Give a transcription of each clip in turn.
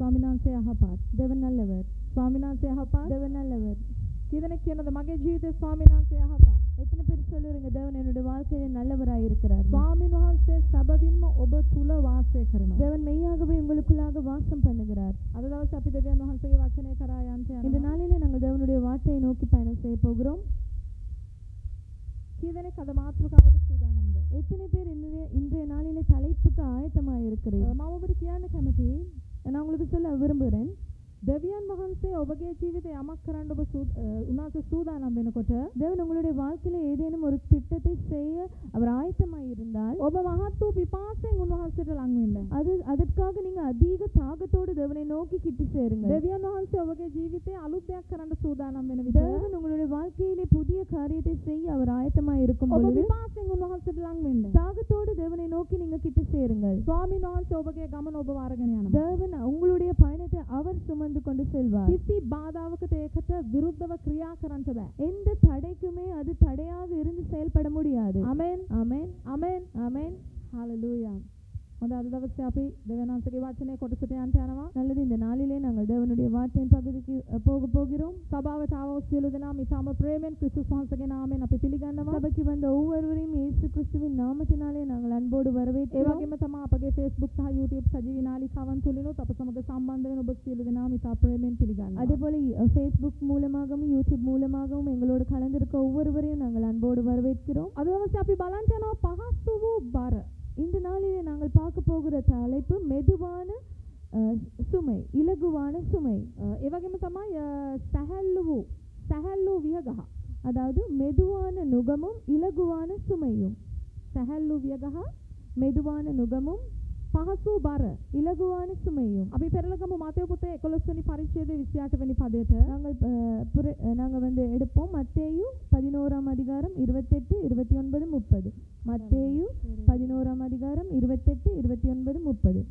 ස්වාමීන් වහන්සේ යහපත්. தேவன் நல்லவர். ස්වාමීන් වහන්සේ යහපත්. தேவன் நல்லவர். කීදෙනෙක් කියනද මගේ ජීවිතේ ස්වාමීන් වහන්සේ යහපත්? எத்தனை பேர் சொல்லுறீங்க தேவன் என்னுடைய வாழ்க்கையில நல்லவராய் இருக்கிறார்? ස්වාමීන් වහන්සේ සැබවින්ම ඔබ තුල වාසය කරනවා. தேவன் மெய்யாகவே உங்களுக்குள்ளாக வாசம் பண்ணுகிறார். අද දවසේ අපි දෙවියන් වහන්සේගේ වචනය කරා යන්න இந்த යනවා. நாளிலே நாங்கள் தேவனுடைய வார்த்தையை நோக்கி பயணம் செய்ய போகிறோம். කීදෙනෙක් අද මාතෘකාවට සූදානම්ද? எத்தனை பேர் இன்றைய நாளிலே தலைப்புக்கு ஆயத்தமாய் இருக்கிறீர்கள்? මම ඔබට කියන්න කැමතියි நான் உங்களுக்கு சொல்ல விரும்புகிறேன். දෙවියන් වහන්සේ ඔබගේ ජීවිතේ යමක් කරන්න ඔබ උනාසේ සූදානම් වෙනකොට தேவன் உங்களுடைய வாழ்க்கையில ஏதேனும் ஒரு திட்டத்தை செய்ய அவர் ஆயத்தமாய் இருந்தால் ඔබ මහත් වූ පිපාසයෙන් උන්වහන්සේට ලං වෙන්න. அதற்காக நீங்க அதிக தாகத்தோடு தேவனை நோக்கி கிட்டி சேருங்கள். දෙවියන් වහන්සේ ඔබගේ ජීවිතේ අලුත් දෙයක් කරන්න සූදානම් වෙන විදිහ தேவன் உங்களுடைய வாழ்க்கையிலே புதிய காரியத்தை செய்ய அவர் ஆயத்தமாய் இருக்கும் ඔබ பொழுது පිපාසයෙන් උන්වහන්සේට ලං වෙන්න. தாகத்தோடு தேவனை நோக்கி நீங்க கிட்டி சேருங்கள். ස්වාමීන් වහන්සේ ඔබගේ ගමන ඔබ අරගෙන යනවා. தேவன் உங்களுடைய பயணத்தை அவர் சுமந்து கொண்டு செல்வார். කිසි බාධාවකට ඒකට විරුද්ධව ක්‍රියා කරන්න බෑ. எந்த தடைக்குமே அது தடையாக இருந்து செயல்பட முடியாது. ආමෙන් ஆமென் ආමෙන් ஆமென். හalleluya. හොඳ අද දවසේ අපි දෙවියන් වහන්සේගේ වචනේ කොටසට යන්න යනවා. நல்லது. இந்த நாளிலே நாங்கள் தேவனுடைய வார்த்தையின் பகுதிக்கு போக போகிறோம். සභාවට ආව සියලු දෙනාම ඉතාම ප්‍රේමෙන් ක්‍රිස්තුස් වහන්සේගේ නාමයෙන් අපි පිළිගන්නවා. சபைக்கு வந்த ஒவ்வொருவரையும் இயேசு கிறிஸ்துவின் நாமத்தினாலே நாங்கள் அன்போடு ඒ வரவேற்கிறோம். වගේම තමයි අපගේ Facebook සහ YouTube සජීවී නාලිකාවන් තුලිනුත් අප සමග සම්බන්ධ වෙන ඔබ සියලු දෙනාම ඉතා ප්‍රේමෙන් පිළිගන්නවා. அதேபோல Facebook மூலமாகவும் யூடியூப் மூலமாகவும் எங்களோடு கலந்திருக்க ஒவ்வொருவரையும் நாங்கள் அன்போடு வரவேற்கிறோம். අද දවසේ අපි බලන්න යනවා පහසු වූ බර. இந்த நாளிலே நாங்கள் பார்க்க போகிற தலைப்பு மெதுவான சுமை, இலகுவான சுமை. ඒ වගේම තමයි සැහැල්ලු වියගහ. அதாவது மெதுவான நுகமும் இலகுவான சுமையும். සැහැල්ලු වියගහ மெதுவான நுகமும் පහසු බර இலகுவான சுமையும். අපි පෙරලගමු මතේ පුතේ 11 වෙනි පරිච්ඡේදයේ 28 වෙනි පදයට. நாங்கள் வந்து எடுப்போம் மத்தேயு 11ஆம் அதிகாரம் 28, 29, 30. மத்தேயு 11ஆம் அதிகாரம் 28, 29, 30.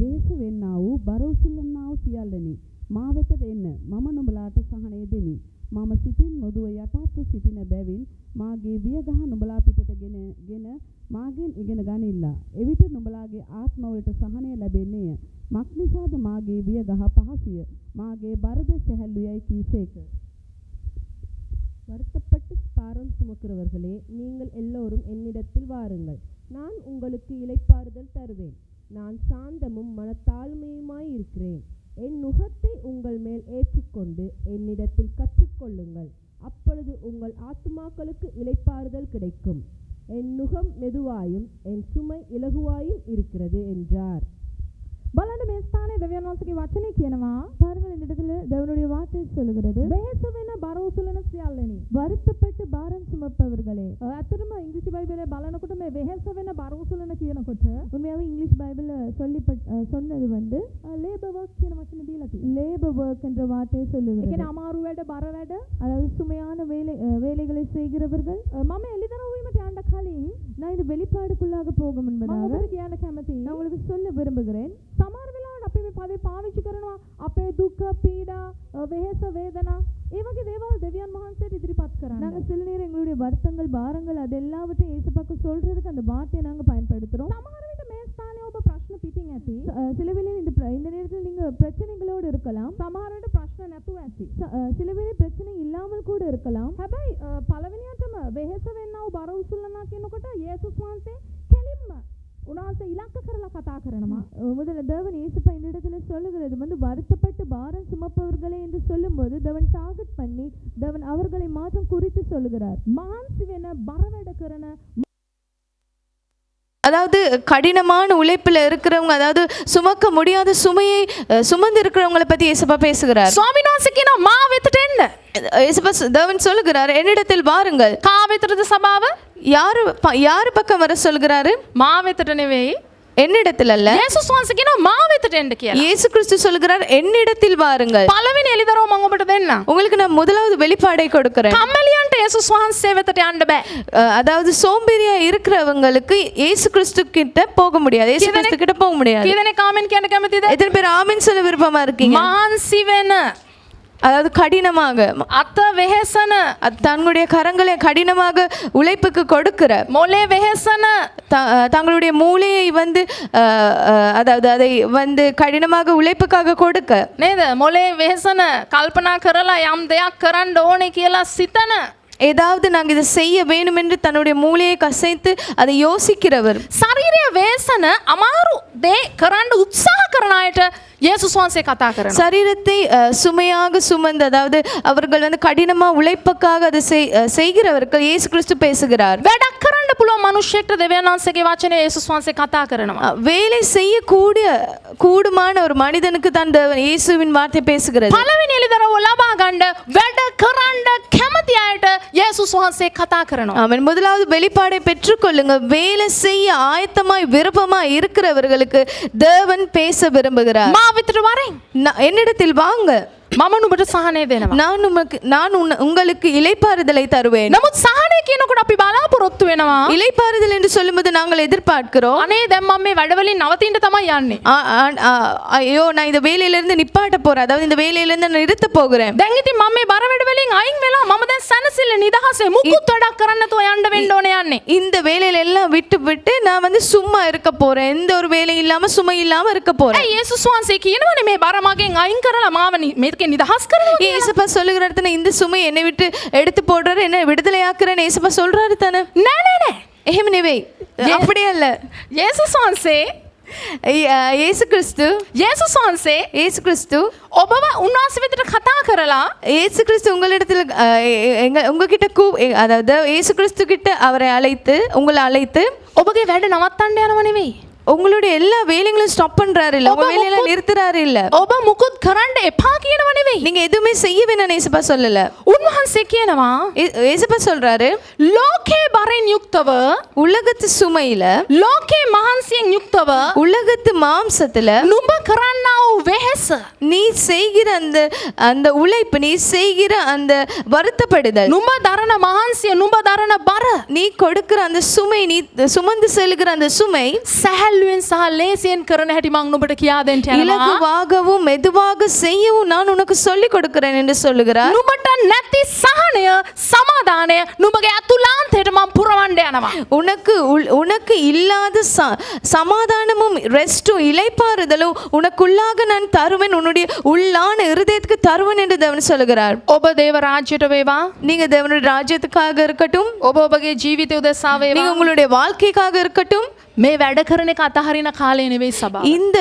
වේස වෙන්නා වූ බර උසුලන්නා වූ සියල්ලනි මා වෙතට එන්න මම නුඹලාට සහනය දෙමි. මම සිතින් මොදුව යටත්ව සිටින බැවින් මාගේ වියගහ නුඹලා පිටට ගෙන මාගෙන් ඉගෙන ගනිල්ලා. එවිට නුඹලාගේ ආත්මවලට සහනය ලැබෙන්නේය. මක් නිසාද මාගේ වියගහ පහසුය මාගේ බරද සැහැල්ලුයයි කීසේක. வருத்தப்பட்டு பாரம் சுமக்கிறவர்களே, நீங்கள் எல்லோரும் என்னிடத்தில் வாருங்கள், நான் உங்களுக்கு இளைப்பாறுதல் தருவேன். நான் சாந்தமும் மனத்தாழ்மையுமாய் இருக்கிறேன். என் நுகத்தை உங்கள் மேல் ஏற்றுக்கொண்டு என்னிடத்தில் கற்றுக்கொள்ளுங்கள், அப்பொழுது உங்கள் ஆத்துமாக்களுக்கு இளைப்பாறுதல் கிடைக்கும். என் நுகம் மெதுவாயும் என் சுமை இலகுவாயும் இருக்கிறது என்றார். බලන්න මේ ස්ථානයේ දෙවියන් වහන්සේගේ වචනේ කියනවා பாருங்கள், இந்த இடத்துல தேவனுடைய வார்த்தை சொல்லுகிறது, වෙහෙස වෙන බර උසුලන සියල්ලනි. வருத்தப்பட்டு பாரம் சுமப்பவர்களே. ඇත්තටම ඉංග්‍රීසි බයිබලයේ බලනකොට මේ වෙහෙස වෙන බර උසුලන කියනකොට உண்மையாவே இங்கிலீஷ் பைபிள்ல சொன்னது வந்து ලේබර් වර්ක් කියන වචනේ දීලා තියෙනවා. லேபர் ஒர்க் என்ற வார்த்தையை ඒ சொல்லுகிறது. කියන්නේ අමාරු වැඩ බර වැඩ. அதாவது சுமையான வேலைகளை செய்கிறவர்கள். මම එළිදරව් වීමට යන්න කලින් நான் இந்த வெளிப்பாடுக்குள்ளாக போக මම முன்பதாக ඔබට කියන්න කැමතියි. நான் உங்களுக்கு சொல்ல விரும்புகிறேன். සමහර වෙලාවට අපි මේ පදේ පාවිච්චි කරනවා අපේ දුක, පීඩා, වෙහෙස, වේදනා. ඒ වගේ දේවල් දෙවියන් වහන්සේට ඉදිරිපත් කරන්න. நாங்க சில நேரம் எங்களுடைய வருத்தங்கள், பாரங்கள் அது எல்லாவற்றையும் இயேசுவுக்கு சொல்றதுக்கு அந்த வார்த்தையை நாங்க பயன்படுத்துறோம். සමහර විට මේ ස්ථානයේ ඔබ ප්‍රශ්න පිටින් ඇති. சில வேளை இந்த நேரத்தில் நீங்க பிரச்சனைகளோடு இருக்கலாம். සමහර විට ප්‍රශ්න නැතුව ඇති. சில வேளை பிரச்சனை இல்லாமல் கூட இருக்கலாம். හැබැයි පළවෙනියටම වෙහෙස වෙන්නා වූ බර උසුලනවා කියනකොට යේසුස් වහන්සේ කෙලින්ම උන්වහන්සේ ඉලක්ක කරලා කතා කරනවා. முதல்ல தேவன் இயேசுப்பா இந்த இடத்துல சொல்லுகிறது வந்து வருத்தப்பட்டு பாரம் சுமப்பவர்களே என்று சொல்லும்போது தேவன் டார்கெட் பண்ணி தேவன் அவர்களை மாற்றம் குறித்து சொல்லுகிறார். මහන්සි වෙන බර වැඩ කරන, அதாவது கடினமான உழைப்பில் இருக்கிறவங்க, அதாவது சுமக்க முடியாத சுமையை சுமந்து இருக்கிறவங்களை பற்றி இயேசுப்பா பேசுகிறார். ස්වාමීන් වහන්සේ කියනවා මා වෙතට එන්න. இயேசுப்பா தேவன் சொல்லுகிறார், என்னிடத்தில் வாருங்கள். කා වෙතටද සභාව? யாரு பக்கம் வர சொல்கிறாரு? මා වෙතට නෙවෙයි, என்னிடத்தில் அல்ல. යේසුස් වහන්සේ කියනවා මා වෙතට එන්න කියලා. இயேசு கிறிஸ்து சொல்லுகிறார், என்னிடத்தில் வாருங்கள். පළවෙනි එළිදරව් මම ඔබට දෙන්නම්. உங்களுக்கு நான் முதலாவது வெளிப்பாடை கொடுக்கிறேன். කම්මැලියන්ට යේසුස් වහන්සේ වෙතට යන්න බෑ. அதாவது சோம்பேறியா இருக்கிறவங்களுக்கு இயேசு கிறிஸ்து கிட்ட போக முடியாது. இயேசு கிறிஸ்து கிட்ட போக முடியாது. කීදෙනෙක් ආමෙන් කියන්න කැමතිද? எத்தனை பேர் ஆமென் சொல்ல விருப்பமா இருக்கீங்க? මහන්සි වෙන அதாவது கடினமாக අත වෙහෙසන தங்களுடைய கரங்களை கடினமாக உழைப்புக்கு கொடுக்கிற මොලේ වෙහෙසන தங்களுடைய மூளையை வந்து அதாவது அதை வந்து கடினமாக உழைப்புக்காக கொடுக்க නේද මොලේ වෙහෙසන කල්පනා කරලා යම් දෙයක් කරන්න ඕනේ කියලා සිතන ஏதாவது நாங்கள் இதை செய்ய வேண்டும் என்று தன்னுடைய மூளையை கசைத்து அதை யோசிக்கிறவர் ශරීරය වේසන අමාරු දේ කරන්න උත්සාහ කරන අයට යේසුස් වහන්සේ කතා කරනවා. சரீரத்தை சுமையாக சுமந்து அதாவது அவர்கள் வந்து கடினமா உழைப்புக்காக அதை செய்கிறவர்கள் இயேசு கிறிஸ்து பேசுகிறார். වැඩක් කරන්න පුළුවන් මිනිස්සෙක්ට දෙවියන් වහන්සේගේ වචනේ යේසුස් වහන්සේ කතා කරනවා. வேலை செய்யக்கூடிய கூடுமான ஒரு மனிதனுக்கு தான் இயேசுவின் வார்த்தை பேசுகிறது. පළවෙනි එළිදරව්ව ලබා ගන්න වැඩ කරන්න කැමති අයට යේසුස් වහන්සේ කතා කරනවා. அவன் முதலாவது வெளிப்பாடை பெற்றுக்கொள்ளுங்க. வேலை செய்ய ஆயத்தமாய் விருப்பமாய் இருக்கிறவர்களுக்கு தேவன் பேச விரும்புகிறார். මා විතර වරෙන් என்னிடத்தில் வாங்க, මම නුඹට සහනය දෙනවා. நான் உங்களுக்கு இளைப்பாறுதலை தருவேன். නමුත් සහනය කියනකොට අපි බලාපොරොත්තු වෙනවා. இளைப்பாறுதல் என்று சொல்லும்போது நாங்கள் எதிர்பார்க்கிறோம், අනේ දැන් මම මේ වැඩවලින් නවතින්න තමයි යන්නේ. ஐயோ நான் இந்த வேலையிலிருந்து நிப்பாட்ட போறேன், அதாவது இந்த வேலையிலிருந்து நான் நிறுத்த போகிறேன். දැන් ඉතින් මම මේ බර වැඩවලින් අයින් වෙලා මම දැන් සනසිල්ල නිදහසේ මුකුත් වැඩක් කරන්න නැතුව යන්න වෙන්න ඕනේ යන්නේ. இந்த வேலையில எல்லாம் விட்டு நான் வந்து சும்மா இருக்க போறேன், எந்த ஒரு வேலை இல்லாம சுமை இல்லாம இருக்க போறேன். ඒ යේසුස් වහන්සේ කියනවනේ මේ බර මගෙන් අයින් කරලා මාව මේකේ නිදහස් කරනවා. ஏசப்பா சொல்லுகிற இடத்துல இந்த சுமை என்னை விட்டு எடுத்து போடுறாரு, என்ன விடுதலையாக்குறேன்னு ஏசப்பா சொல்றாரு தானே? නෑ නෑ නෑ එහෙම නෙවෙයි, அப்படியே அல்ல. යේසුස් වහන්සේ இயேசு கிறிஸ்து ඔබව උන්වහන්සේ වෙතට කතා කරලා இயேசு கிறிஸ்து உங்களிடத்துல உங்ககிட்ட அதாவது இயேசு கிறிஸ்து கிட்ட அவரை அழைத்து உங்களை அழைத்து ඔබගේ වැඩ නවත්තන්න යනව නෙවෙයි. உங்களுடைய எல்லா வேலைகளும் ஸ்டாப் பண்றாரு இல்ல, உங்க வேலையெல்லாம் நிறுத்துறாரு இல்ல. ඔබ මුකුත් කරන්න එපා කියනව නෙවෙයි. நீங்க எதுவுமே செய்ய வேணாம் ஏசப்பா சொல்லல. උන්වහන්සේ කියනවා ஏசப்பா சொல்றாரு, ලෝකේ බරෙන් යුක්තව, உலகத்து சுமையில, ලෝකේ මහන්සියෙන් යුක්තව, உலகத்து மாம்சத்துல නුඹ කරන්නා වූ වෙහෙස, நீ செய்கிற அந்த உழைப்பு, நீ செய்கிற அந்த வருத்தப்படுதல், නුඹ දරන මහන්සිය, නුඹ දරන බර, நீ கொடுக்கிற அந்த சுமை, நீ சுமந்து செல்கிற அந்த சுமை සැහැල්ලුවෙන් සහ ලේසියෙන් කරන හැටි මම නුඹට කියා දෙන්න යනවා. இலகுவாகவும் மெதுவாக செய்யவும் நான் உனக்கு சொல்லிக் கொடுக்கிறேன் என்று சொல்லுகிறார். නුඹට නැති සහනය, සමාදානය නුඹගේ අතුලාන්තයට මම පුරවන්න යනවා. உனக்கு இல்லாத சமாதானமும் ரெஸ்டும் இளைப்பாறுதலும் உனக்குள்ளாக நான் தருவேன், உன்னுடைய உள்ளான இருதயத்துக்கு தருவேன் என்று தேவன் சொல்லுகிறார். ඔබ දේව ராஜ்‍යයට වේවා. நீங்க தேவனுடைய ராஜ்யத்துக்காக இருக்கட்டும், ඔබ ඔබගේ ජීවිතය උදෙසා වේවා. நீங்க உங்களுடைய வாழ்க்கைக்காக இருக்கட்டும். මේ වැඩ කරන එක අතහරින කාලය නෙවෙයි සබා. இந்த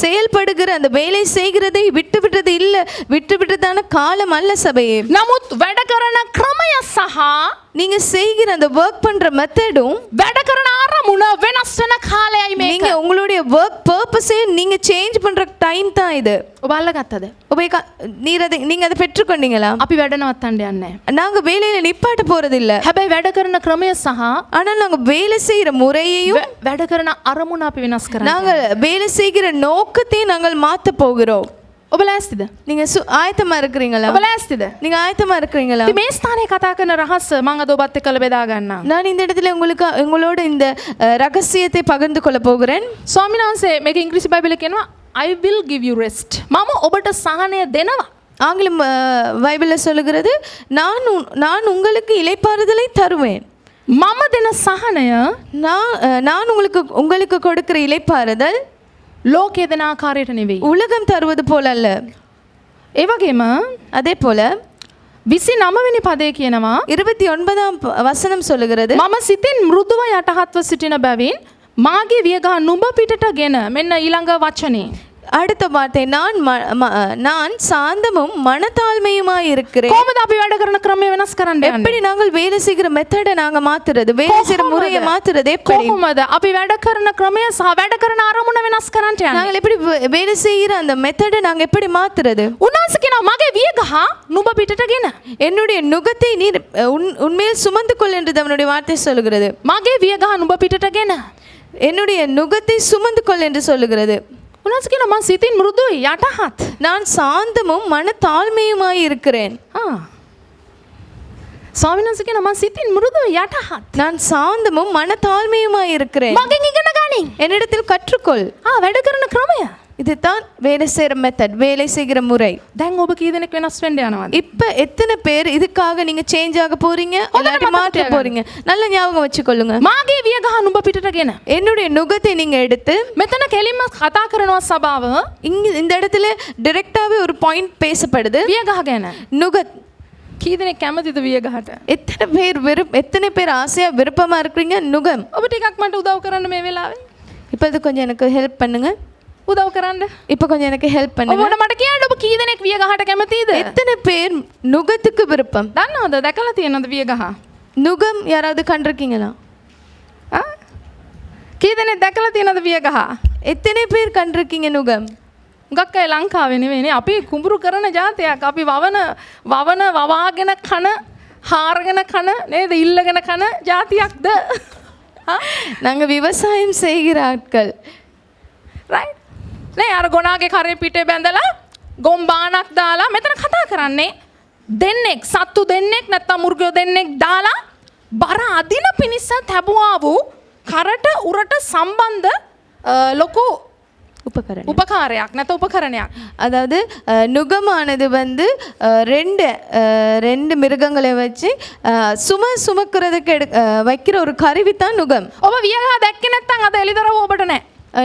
செயல்படுகிற அந்த வேலை செய்கிறதை விட்டுவிட்டது இல்ல, விட்டுவிட்டதான காலம் அல்ல சபையே. නමුත් වැඩ කරන ක්‍රමය සහ நீங்க செய்கிற அந்த வர்க் பண்ற மெத்தடும், වැඩ කරන අරමුණ වෙනස් වෙන කාලයයි මේක. நீங்க உங்களுடைய வர்க் பர்பஸே நீங்க சேஞ்ச் பண்ற டைம் தான் இது. ඔබ අල්ලගත්තද? நீங்க அதை பெற்றுக்கொண்டீங்களா? අපි වැඩ නවත්තන්න යන්නේ. நாங்க வேலையில நிப்பாட்ட போறது இல்ல. හැබැයි වැඩ කරන ක්‍රමය සහ ஆனால் நாங்க வேலை செய்யற முறையையும் වැඩ කරන අරමුණ අපි වෙනස් කරන්න. நாங்க வேலை செய்கிற நோக்கத்தையும் நாங்கள் மாத்த போகிறோம். ඔබ ලෑස්තිද? நீங்க ஆயத்தமா இருக்கிறீங்களா? ඔබ ලෑස්තිද? நீங்க ஆயத்தமா இருக்கிறீங்களா? මේ ස්ථානයේ කතා කරන රහස මම අද ඔබත් එක්ක බෙදා ගන්නවා. நான் இந்த இடத்துல உங்களோட இந்த ரகசியத்தை பகிர்ந்து கொள்ள போகிறேன். ස්වාමීන් වහන්සේ මේක ඉංග්‍රීසි බයිබලයේ කියනවා I will give you rest. මම ඔබට සහනය දෙනවා. ஆங்கிலம் பைபிள்ல சொல்லுகிறது, நான் உங்களுக்கு இளைப்பாறுதலை தருவேன். මම දෙන සහනය நான் உங்களுக்கு கொடுக்கிற இளைப்பாறுதல் ලෝකයේ දෙන ආකාරයට නෙවෙයි. உலகம் தருவது போல அல்ல. ඒ වගේම அதே போல 29 වෙනි පදේ කියනවා 29ஆம் வசனம் சொல்லுகிறது, මම සිතින් මෘදුව යටහත්ව සිටින බැවින් මාගේ වියගහ නුඹ පිටට ගෙන. මෙන්න ඊළඟ වචනේ. அடுத்த வார்த்தை, நான் சாந்தமும் மனத்தாழ்மையுமாய் இருக்கிறேன். කොහොමද අපි වැඩ කරන ක්‍රමය වෙනස් කරන්න යන්නේ? எப்படி நாங்கள் வேலை செய்கிற மெத்தட நாங்க மாத்துறது, வேலை செய்கிற முறையை மாத்துறது எப்படி? කොහොමද අපි වැඩ කරන ක්‍රමය සහ වැඩ කරන අරමුණ වෙනස් කරන්න යන්නේ? நாங்கள் எப்படி வேலை செய்கிற அந்த மெத்தட நாங்க எப்படி மாத்துறது? උන්වහන්සේ කියනවා මගේ වියගහ නුඹ පිටට ගෙන. என்னுடைய நுகத்தை நீ உண்மையில் சுமந்து கொள் என்று அவனுடைய வார்த்தை சொல்லுகிறது. මගේ වියගහ නුඹ පිටට ගෙන. என்னுடைய நுகத்தை சுமந்து கொள் என்று சொல்லுகிறது. උන්වහන්සේ කියනවා මම සිතින් මෘදුයි යටහත්. நான் சாந்தமும் மனத்தாழ்மையுமாய் இருக்கிறேன். ස්වාමීන් වහන්සේ කියනවා මම සිතින් මෘදුයි යටහත්. நான் சாந்தமும் மனத்தாழ்மையுமாய் இருக்கிறேன். මගෙන් ඉගෙන ගනින්. என்னிடத்தில் கற்றுக்கொள். වැඩ කරන ක්‍රමය. இதுதான் வேலை செய்கிற மெத்தட், வேலை செய்கிற முறை. දැන් ඔබ කී දෙනෙක් වෙනස් වෙන්න යනවද? இப்போ எத்தனை பேர் இதுக்காக நீங்க சேஞ்ச் ஆக போறீங்க, இல்லாட்டி மாற்ற போறீங்க? நல்ல ஞாபகம் வச்சுக்கொள்ளுங்க. මාගේ වියගහ නුඹ පිටටගෙන என்னுடைய நுகத்தை நீங்க எடுத்து මෙතන කෙලින්ම කතා කරනවා සභාව இங்க இந்த இடத்துல டைரக்டாவே ஒரு பாயிண்ட் பேசப்படுது, වියගහ ගැන. நுக. කී දෙනෙක් කැමතිද වියගහට? எத்தனை பேர் ஆசையா விருப்பமா இருக்கிறீங்க நுகம்? ඔබ ටිකක් මට උදව් කරන්න මේ වෙලාවේ. இப்போ இது கொஞ்சம் எனக்கு ஹெல்ப் பண்ணுங்க. උදව් කරන්න. இப்போ கொஞ்சம் எனக்கு ஹெல்ப் பண்ணுங்க. ඔබට මට කියන්න ඔබ කී දෙනෙක් වියගහට කැමතිද? எத்தனை பேர் நுகத்துக்கு விருப்பம்? දන්නවද? දැකලා තියෙනවද වියගහ? நுகம் யாராவது கண்டிருக்கீங்களா? කී දෙනෙක් දැකලා තියෙනවද වියගහ? எத்தனை பேர் கண்டிருக்கீங்க நுகம்? ගක් අය ලංකාවේ නෙවෙයිනේ. අපි කුඹුරු කරන ජාතියක්. අපි වවාගෙන කන, හාරගෙන කන නේද? ඉල්ලගෙන කන ජාතියක්ද? நாங்க விவசாயம் செய்கிற ஆட்கள். රයිට්. නේ අර ගොනාගේ කරේ පිටේ බැඳලා ගොම්බානක් දාලා මෙතන කතා කරන්නේ දෙන්නෙක්, සත්තු දෙන්නෙක් නැත්තම් මුර්ගයෝ දෙන්නෙක් දාලා බර අදින පිණිස තැබුවා වූ කරට උරට සම්බන්ධ ලොකු உபகரணம். උපකාරයක් නැත්නම් උපකරණයක්. அதாவது நுகமானது வந்து ரெண்டு மிருகங்களை வச்சு சுமக்கிறதுக்கு வைக்கிற ஒரு கருவி தான் நுகம். ඔබ වියගහ දැක්කේ නැත්නම් අද එළිදරව් ඔබට නැහැ.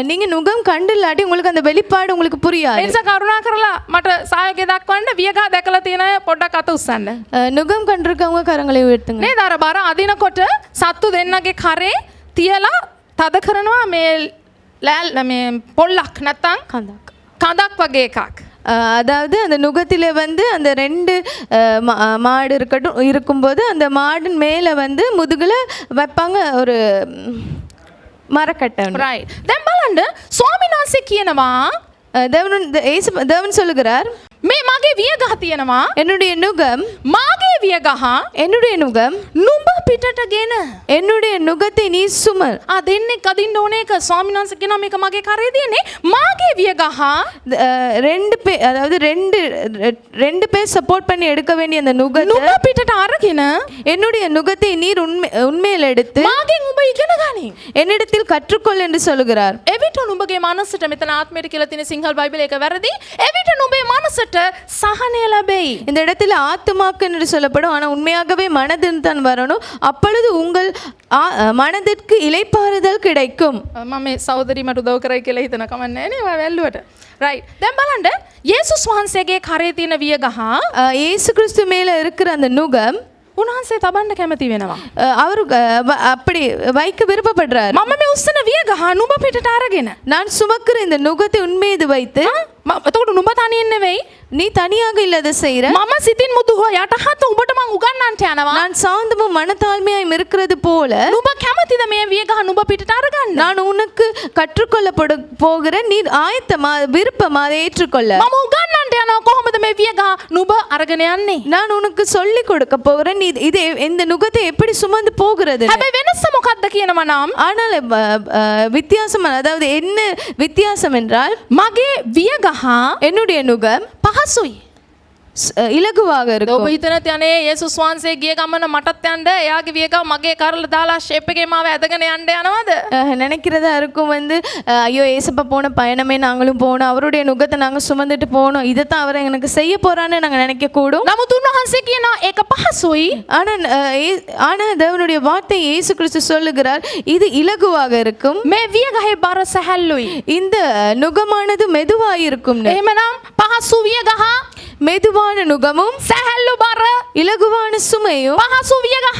நீங்க நுகம் கண்டு இல்லாட்டி உங்களுக்கு அந்த வெளிப்பாடு உங்களுக்கு புரியாது. ඒ නිසා කරුණා කරලා මට සහයෝගය දක්වන්න වියගහ දැකලා තියෙන අය පොඩ්ඩක් අත උස්සන්න. நுகம் கண்டிருக்கவங்க கரங்களை உயர்த்துங்க. නේද? අර බර අදිනකොට සත්තු දෙන්නගේ කරේ තියලා තද කරනවා මේ මේ පොල්ලක් නැත්තම් කඳක් වගේ එකක්. அதாவது அந்த நுகத்தில் வந்து அந்த ரெண்டு மாடு இருக்கும்போது அந்த மாடின் மேலே வந்து முதுகில் வைப்பாங்க ஒரு மரக்கட்டை. right. දැන් බලන්න ස්වාමීන් වහන්සේ කියනවා தேவன் சொல்லுகிறார், මේ මගේ වියගහ තියෙනවා, என்னுடைய நுகம், මාගේ වියගහ, என்னுடைய நுகம், නුඹ පිටටගෙන, என்னுடைய நுகத்தை நீ சுமர். දෙන්නෙක් අදින්න ඕන එක ස්වාමීන් වහන්සේ කියනවා මේක මගේ කරේ තියෙන්නේ, මාගේ වියගහ. ரெண்டு பேர், அதாவது ரெண்டு பேர் சப்போர்ட் பண்ணி எடுக்க வேண்டிய அந்த நுகத்தை නුඹ පිටට අරගෙන, என்னுடைய நுகத்தை நீர் உண்மையில் எடுத்து මාගෙන් උඹ ඉගෙන ගනි. என்னிடத்தில் கற்றுக்கொள் என்று சொல்லுகிறார். එවිට නුඹගේ මනසට, මෙතන ආත්මයට කියලා තියෙන සිංහල බයිබලයේ එක වැරදි, එවිට නුඹේ මනසට சஹனே லபேய். இந்த இடத்துல ஆத்துமாக்கு என்று சொல்லப்படும், ஆனால் உண்மையாகவே மனதின் தான் வரணும். அப்பொழுது உங்கள் மனதிற்கு இளைப்பாறுதல் கிடைக்கும். මම මේ සහෝදරි මට උදව් කරයි කියලා හිතන කමන්නේ නේ මම වැල්ලුවට. right. දැන් බලන්න යේසුස් වහන්සේගේ කරේ තියෙන වියගහ, இயேசு கிறிஸ்து மேல இருக்கிற அந்த நுகம் උන්වහන්සේ තබන්න කැමති වෙනවා. அவரு அப்படி வைக்க விருப்பப்படுறார். මම මේ උස්සන වියගහ නුඹ පිටට අරගෙන, நான் சுமக்கிற இந்த நுகத்தை உண்மையது வைத்து, එතකොට නුඹ තනියෙන් නෙවෙයි, நீ தனியாக இல்லத செய்யற, මම සිතින් මුදුව යටහත් උඹට මං උගන්වන්නට යනවා. நான் சாந்தமும் மனத்தாழ்மையாயும் இருக்கிறது போல නුඹ කැමතිද මේ වියගහ නුඹ පිටට අරගන්න? நான் உனக்கு கற்றுக்கொள்ள போகிற நீ ஆயத்தமா விருப்பமா அதை ஏற்றுக்கொள்ள. මම උගන්වන්නට යනවා කොහොමද මේ වියගහ නුඹ අරගෙන යන්නේ? நான் உனக்கு சொல்லி கொடுக்க போகிறேன், நீ இது இந்த நுகத்தை எப்படி சுமந்து போகிறது. හැබැයි වෙනස මොකක්ද කියනවා නම්, ஆனால் வித்தியாசம், அதாவது என்ன வித்தியாசம் என்றால், මගේ වියගහ, என்னுடைய நுகம் පහසුයි. இலகுவாக ඔබ இருக்கும். හිතන තැනේ යේසුස් වහන්සේ ගිය ගමන මටත් යන්න, එයාගේ වියගහ මගේ කරලා දාලා ෂේප් එකේ මාව ඇදගෙන යන්න යනවද? நினைக்கிறதா இருக்கும் வந்து, ஐயோ ஏசப்பா போன பயணமே நாங்களும் போனோம், அவருடைய நுகத்தை நாங்கள் சுமந்துட்டு போனோம், இதைத்தான் அவர் எனக்கு செய்ய போறான்னு நாங்கள் நினைக்க கூடும். නමුත් උන්වහන්සේ කියනවා ඒක පහසුයි. ஆனால் தேவனுடைய வார்த்தை இயேசு கிறிஸ்து சொல்லுகிறார், இது இலகுவாக இருக்கும். මේ වියගහේ බර සැහැල්ලුයි. இந்த நுகமானது மெதுவாயிருக்கும். එහෙමනම් පහසු වියගහ, மெதுவான நுகமும் සැහැල්ලු බර, இலகுவான சுமையும், පහසු වියගහ,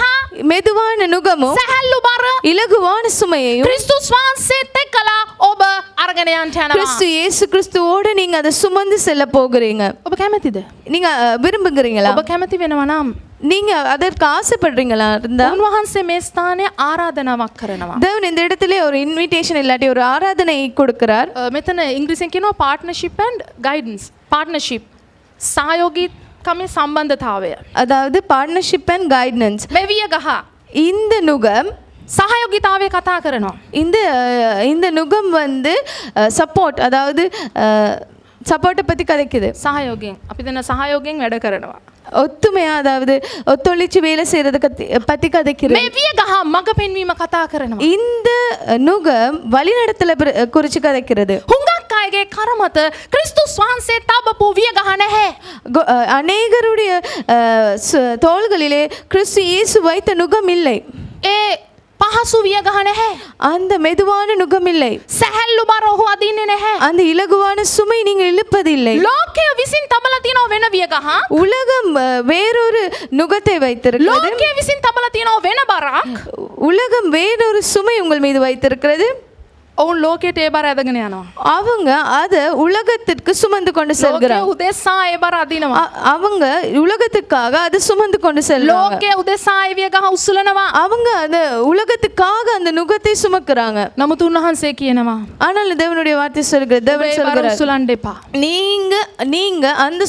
மெதுவான நுகமும் සැහැල්ලු බර இலகுவான சுமையும் ක්‍රිස්තුස් වහන්සේත් එක්කලා ඔබ අරගෙන යන්න යනවා. கிறிஸ்து இயேசு கிறிஸ்துவோட நீங்க அதை சுமந்து செல்ல போகிறீங்க. ඔබ කැමතිද? நீங்க விரும்புகிறீங்களா? ඔබ කැමති වෙනවා නම් நீங்க அதற்கு ஆசைப்படுறீங்களா இருந்தா, උන්වහන්සේ මේ ස්ථානයේ ආරාධනාවක් කරනවා. தேவன் இந்த இடத்துல ஒரு இன்விடேஷன் இல்லாட்டி ஒரு ஆராதனை கொடுக்கிறார். මෙතන ඉංග්‍රීසියෙන් කියනවා පාර්ට්නර්ෂිප් ඇන්ඩ් ගයිඩන්ස්. පාර්ට්නර්ෂිප් සහයෝගීකමේ සම්බන්ධතාවය. அதாவது பார்ட்னர்ஷிப் அண்ட் கைடன்ஸ். මේ වියගහ இந்த நுகம் සහයෝගීතාවය කතා කරනවා. இந்த நுகம் வந்து சப்போர்ட், அதாவது சப்போர்ட்டை பற்றி கதைக்குது. සහයෝගයෙන් අපි දෙන සහයෝගයෙන් වැඩ කරනවා. ஒத்துமையா, அதாவது ஒத்துழைச்சு வேலை செய்யறது பற்றி கதைக்கிறது. මේ වියගහ මඟ පෙන්වීම කතා කරනවා. இந்த நுகம் வழிநடத்தலை குறித்து கதைக்கிறது. හුඟක් ගොඩක් අයගේ කරමත ක්‍රිස්තුස් වහන්සේ තබපු වියගහ නැහැ. அநேகருடைய தோள்களிலே கிறிஸ்து இயேசு வைத்த நுகம் இல்லை. ඒ පහසු වියගහ නැහැ. அந்த மெதுவான நுகம் இல்லை. සැහැල්ලු බර ඔහු අදින්නේ නැහැ. அந்த இலகுவான சுமை நீங்கள் இழுப்பதில்லை. ලෝකය විසින් තබලා තියෙනවා වෙන වියගහ. உலகம் வேறொரு நுகத்தை வைத்திருக்கிறது. ලෝකය විසින් තබලා තියෙනවා වෙන බරක්. உலகம் வேறொரு சுமை உங்கள் மீது வைத்திருக்கிறது. ඔවුන් ලෝකයට ඒ බර ඇදගෙන යනවා. அவங்க அத உலகத்திற்கு சுமந்து கொண்டு ලෝකය செல்கிறாங்க. උදෙසා ඒ බර අදිනවා. அவங்க உலகத்துக்காக அதை சுமந்து கொண்டு செல்றாங்க. ලෝකය උදෙසා ඒ වියගහ උස්සලනවා. அவங்க அந்த உலகத்துக்காக அந்த நுகத்தை சுமக்குறாங்க. නමුත් උන්වහන්සේ කියනවා ஆனால் தேவனுடைய வார்த்தை சொல்கிறது, தேவன் ඒ බර சொல்கிறார், උස්සලන්න එපා. நீங்க அந்த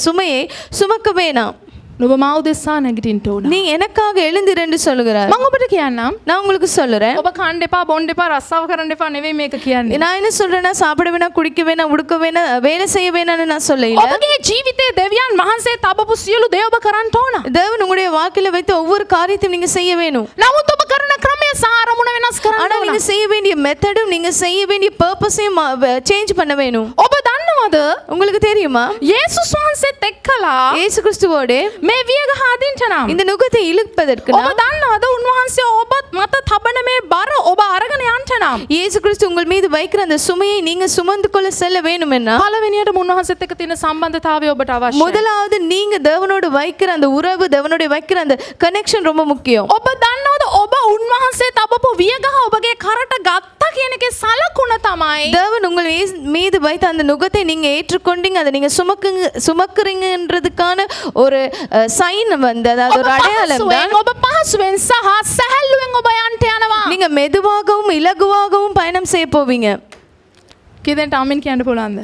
சுமையை சுமக்க வேணாம். නුඹ මා උදෙසා නැගිටින්න ඕන. நீ எனக்காக எழுந்திரு என்று சொல்கிறார். මම ඔබට කියන්නම් நான் உங்களுக்கு சொல்றேன், ඔබ කන්න එපා බොන්න එපා රස්සාව කරන්න එපා නෙවෙයි මේක කියන්නේ. நான் என்ன சொல்றேன்னா சாப்பிட வேணாம், குடிக்க வேணாம், உடுக்க வேணாம், வேலை செய்ய வேணாம்னு நான் சொல்லல. ඔබගේ ජීවිතයේ දෙවියන් වහන්සේ තබපු සියලු දේ ඔබ කරන්න ඕන. தேவன் உங்களுடைய வாழ்க்கையில வைத்த ஒவ்வொரு காரியத்தையும் நீங்க செய்ய வேணும். නමුත් ඔබ කරන ක්‍රමය සහ අරමුණ වෙනස් කරන්න ஆனா ඕන. நீங்க செய்ய வேண்டிய மெத்தடும் நீங்க செய்ய வேண்டிய பர்பஸையும் சேஞ்ச் பண்ண வேணும். ඔබ දන්නවද உங்களுக்கு தெரியுமா, යේසුස් වහන්සේත් එක්කලා இயேசு கிறிஸ்துவோடு මේ වියගහ අදින්න නම් இந்த நுகத்தை இழுப்பதற்கு ඔබ දන්නවද උන්වහන්සේ ඔබ මත තබන මේ බර ඔබ අරගෙන යන්න නම් இயேசு கிறிஸ்து உங்கள் மீது வைக்கிற அந்த சுமையை நீங்க சுமந்து கொள்ள செல்ல வேணுமென்னா පළවෙනියට උන්වහන්සේත් එක්ක තියෙන සම්බන්ධතාවය ඔබට අවශ්‍යයි. முதலாவது நீங்க தேவனோடு வைக்கிற அந்த உறவு, தேவனோடு வைக்கிற அந்த கனெக்ஷன் ரொம்ப முக்கியம். ඔබ දන්නවද ඔබ උන්වහන්සේ තබපු වියගහ ඔබගේ කරට ගත්තා කියන එකේ සලකුණ තමයි தேவன் உங்கள் மீது வைத்த அந்த நுகத்தை நீங்க ஏற்றுக்கொண்டீங்க, அதை நீங்க சுமக்குறீங்கன்றதுக்கான ஒரு சைன் வந்து, அதாவது ஒரு அடையாளம் தான். ඔබ පහසුවෙන් සහ සැහැල්ලුවෙන් ඔබ යන්න යනවා. நீங்க மெதுவாகவும் இலகுவாகவும் பயணம் செய்ய போவீங்க. කිදෙන්ට ආමෙන් කියන්න පුළුවන්ද?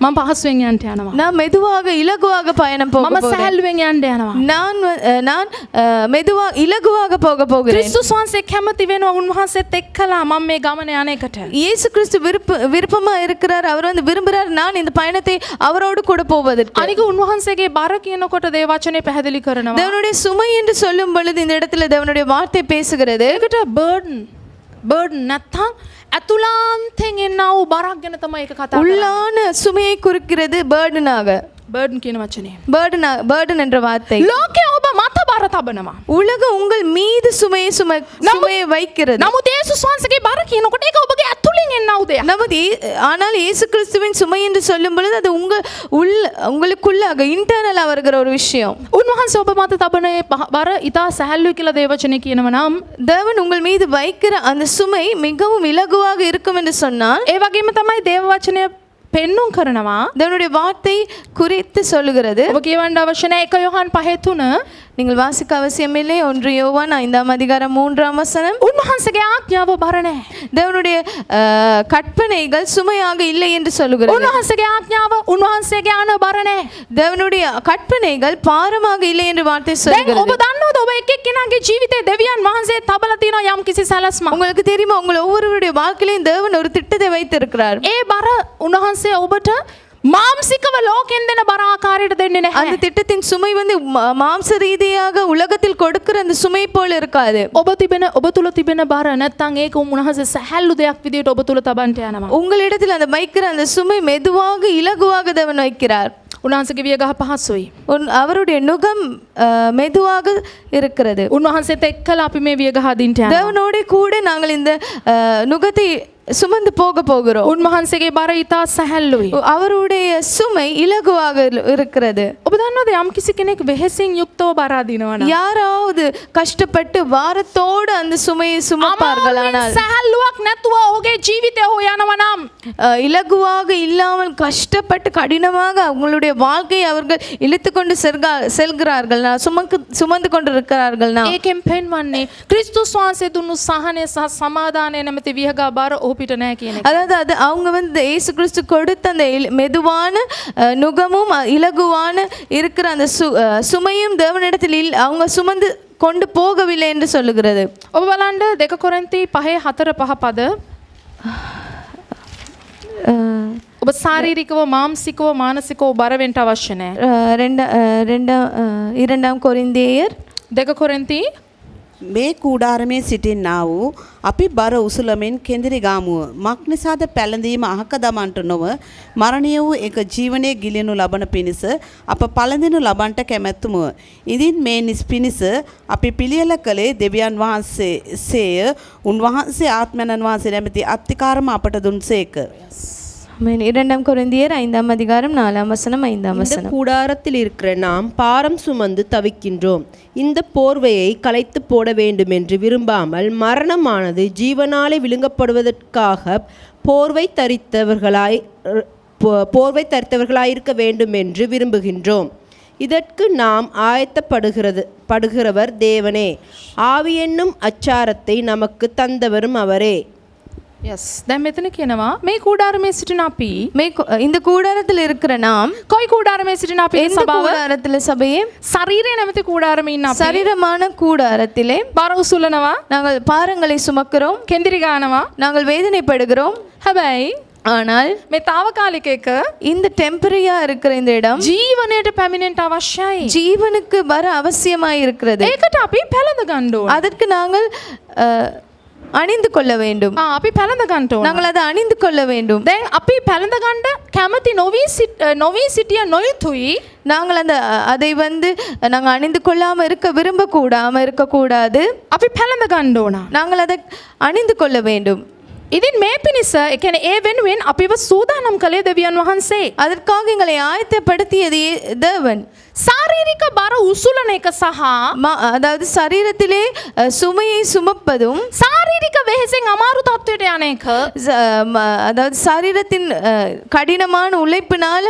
මම පහසුවෙන් යන්න යනවා. நான் மெதுவாக இலகுவாக பயணம் போக මම போகிறேன். සැහැල්ලුවෙන් යන්න යනවා. நான் மெதுவா இலகுவாக போக போகிறேன். ක්‍රිස්තුස් වහන්සේ කැමති වෙනවා උන්වහන්සේත් එක්කලා මම මේ ගමන යන එකට. இயேசு கிறிஸ்து விருப்பமா இருக்கிறார், அவர் வந்து விரும்புகிறார் நான் இந்த பயணத்தை அவரோடு கூட போவதற்கு. අනික උන්වහන්සේගේ බර කියනකොට දේ වචනේ පැහැදිලි කරනවා. தேவனுடைய சுமை என்று சொல்லும் பொழுது இந்த இடத்துல தேவனுடைய வார்த்தை பேசுகிறது. ඒකට බර්ඩන් නැත්තම් ඇතුලාන්තෙන් එන්නා වූ බරක් ගැන තමයි ඒක කතා කරන්නේ. உள்ளான சுமையை குறிக்கிறது பேர்டனாக. බර්ඩන් කියන වචනේ. பேர்டன் என்ற வார்த்தை. ලෝකේ ඔබ මත බර තබනවා. உலகம் உங்கள் மீது சுமையை வைக்கிறது. නමුත් යේසුස් වහන්සේගේ බර කියනකොට ඒක ඔබගේ ඇතුලින් එන්නා වූ දෙයක්. ஆனால் இயேசு கிறிஸ்துவின் சுமை என்று சொல்லும் பொழுது அது உங்களுக்குள்ளாக இன்டர்னலா வருகிற ஒரு விஷயம். උන්වහන්සේ ඔබ මත තබන ඒ බර ඉතා සැහැල්ලුයි කියලා දේවචනේ කියනවා නම් தேவன் உங்கள் மீது வைக்கிற அந்த சுமை மிகவும் இலகுவாக இருக்கும் என்று சொன்னால், ඒ වගේම තමයි දේව වචනය පෙන්නුම් කරනවා. தேவனுடைய வார்த்தை குறித்து சொல்லுகிறது. ඔබ කියවන්න අවශ්‍ය නැහැ 1 யோவான் 5:3. நீங்கள் வாசிக்க அவசியமில்லை. 1 யோவான் 5:3 උන්වහන්සේගේ ආඥාව බර නැහැ. தேவனுடைய கற்பனைகள் சுமையாக இல்லை என்று சொல்லுகிறது. උන්වහන්සේගේ ආඥාව උන්වහන්සේගේ ආන බර නැහැ. தேவனுடைய கற்பனைகள் பாரமாக இல்லை என்று வார்த்தை දැන් சொல்கிறது. ඔබ දන්නවද ඔබ එක් එක්කෙනාගේ ජීවිතේ දෙවියන් වහන්සේ තබලා තියෙනවා යම් කිසි සැලැස්මක්. உங்களுக்கு தெரியுமா, உங்கள் ஒவ்வொருவருடைய வாழ்க்கையிலும் தேவன் ஒரு திட்டத்தை வைத்திருக்கிறார். ඒ බර උන්වහන්සේ ඔබට මාම්සිකව ලෝකෙන් දෙන බර ආකාරයට දෙන්නේ නැහැ. அந்த திட்டத்தின் சுமை வந்து மாம்ச ரீதியாக உலகத்தில் கொடுக்கிற அந்த சுமை போல இருக்காது. ඔබ තුල තිබෙන බර නැත්තම් ඒක උන්වහන්සේ සැහැල්ලු දෙයක් විදියට ඔබ තුල තබන්න යනවා. உங்களிடத்தில் அந்த வைக்கிற அந்த சுமை மெதுவாக இலகுவாக தேவன் வைக்கிறார். උන්වහන්සේගේ වියගහ පහසුයි. அவருடைய நுகம் மெதுவாக இருக்கிறது. උන්වහන්සේත් එක්කලා අපි මේ වියගහ අදින්න යනවා. தேவனோட கூட நாங்கள் இந்த நுகத்தை சுமந்து போக போகிறோம். උන්වහන්සේගේ බර ඉතා සැහැල්ලුයි. அவருடைய சுமை இலகுவாக இருக்கிறது. ඔබ දන්නවද යම් කිසි කෙනෙක් වෙහෙසින් යුක්තව බර අදිනවා නම් யாராவது கஷ்டப்பட்டு வாரத்தோடு அந்த சுமையை சுமப்பார்களானால், සැහැල්ලුවක් නැතුව ඔහුගේ ජීවිතය හො යනවා නම් இலகுவாக இல்லாமல் கஷ்டப்பட்டு கடினமாக அவங்களுடைய வாழ்க்கையை அவர்கள் இழுத்துக்கொண்டு செல்கிறார்கள், சுமந்து கொண்டிருக்கிறார்கள்னா ඒකෙන් පෙන්වන්නේ ක්‍රිස්තුස් වහන්සේ දුන්නු සහනය සහ සමාදානය නැමැති වියගහ බර ඔහු පිට නැහැ කියන එක. அதாவது அது அவங்க வந்து இயேசு கிறிஸ்து கொடுத்த அந்த மெதுவான நுகமும் இலகுவான இருக்கிற அந்த சுமையும் தேவனிடத்தில் அவங்க சுமந்து கொண்டு போகவில்லை என்று சொல்லுகிறது. ඔබ බලන්න 2 කොරින්ති 5:4-5 පද. ඔබ ශාරීරිකව මානසිකව බර වෙන්න අවශ්‍ය නැහැ. 2 கொரிந்தியர் 2 කොරින්ති මේ කූඩාරමේ සිටින්නා වූ අපි බර උසුලමින් කෙඳිරි ගාමුව මක් නිසාද පැළඳීම අහක දමන්ට නොව මරණීය වූ එක ජීවනයේ ගිලිනු ලබන පිණිස අප පළඳිනු ලබන්ට කැමැත්තුමුව. ඉදින් මේ නිස්පිනිස අපි පිළියෙල කළේ දෙවියන් වහන්සේය. උන්වහන්සේ ආත්මයන්න් වහන්සේ නැමැති අත්තිකාරම අපට දුන්සේක. ஆமென். 2 கொரிந்தியர் 5ஆம் அதிகாரம் 4ஆம் வசனம் 5ஆம் இந்த வசனம். கூடாரத்தில் இருக்கிற நாம் பாரம் சுமந்து தவிக்கின்றோம். இந்த போர்வையை களைத்து போட வேண்டுமென்று விரும்பாமல் மரணமானது ஜீவனாலே விழுங்கப்படுவதற்காக போர்வை தரித்தவர்களாயிருக்க வேண்டுமென்று விரும்புகின்றோம். இதற்கு நாம் ஆயத்தப்படுகிறவர் தேவனே. ஆவி என்னும் அச்சாரத்தை நமக்கு தந்தவரும் அவரே. යස් දැන් මෙතන කියනවා මේ කූඩාරමේ සිටින අපි இந்த கூடாரத்தில் இருக்கிற நாம் කොයි කූඩාරමේ සිටින අපි எந்த සභාව கூடாரத்தில் சபையே ශරීරය නැමැති කූඩාරමේ ඉන්න අපි சரீரமான கூடாரத்திலே බර උසුලනවා நாங்கள் பாரங்களை சுமக்கிறோம், කෙඳිරි ගානවා. நாங்கள் வேதனைப்படுகிறோம். හැබැයි ஆனால் මේ తాවකාලික එක இந்த டெம்பரரியா இருக்கிற இந்த இடம் ජීවනයට පැමිණෙන්න අවශ්‍යයි. ஜீவனுக்கு வர அவசியமாய் இருக்கிறது. ඒකට අපි පැළඳ ගන්න ඕන. அதற்கு நாங்கள் அணிந்து கொள்ள வேண்டும். අපි පැළඳ ගන්න ඕන. நாங்கள் அதை அணிந்து கொள்ள வேண்டும். දැන් අපි පැළඳ ගන්න කැමති නොවී සිටිය නොයුතුයි. நாங்கள் அதை நாங்கள் அணிந்து கொள்ளாம இருக்கக்கூடாது. අපි පැළඳ ගන්න ඕන. நாங்கள் அதை அணிந்து கொள்ள வேண்டும். ඉතින් මේ පිණිස ඒ කියන්නේ ඒ වෙනුවෙන් අපිව සූදානම් කළේ දෙවියන් වහන්සේ. அதற்காக எங்களை ஆயத்தப்படுத்தியது தேவன். ශාරීරික බර උසුලන එක සහ அதாவது சரீரத்திலே சுமையை சுமப்பதும் ශාරීරික වෙහෙසෙන් අමාරු තත්වයට යන එක அதாவது சரீரத்தின் கடினமான உழைப்பினால்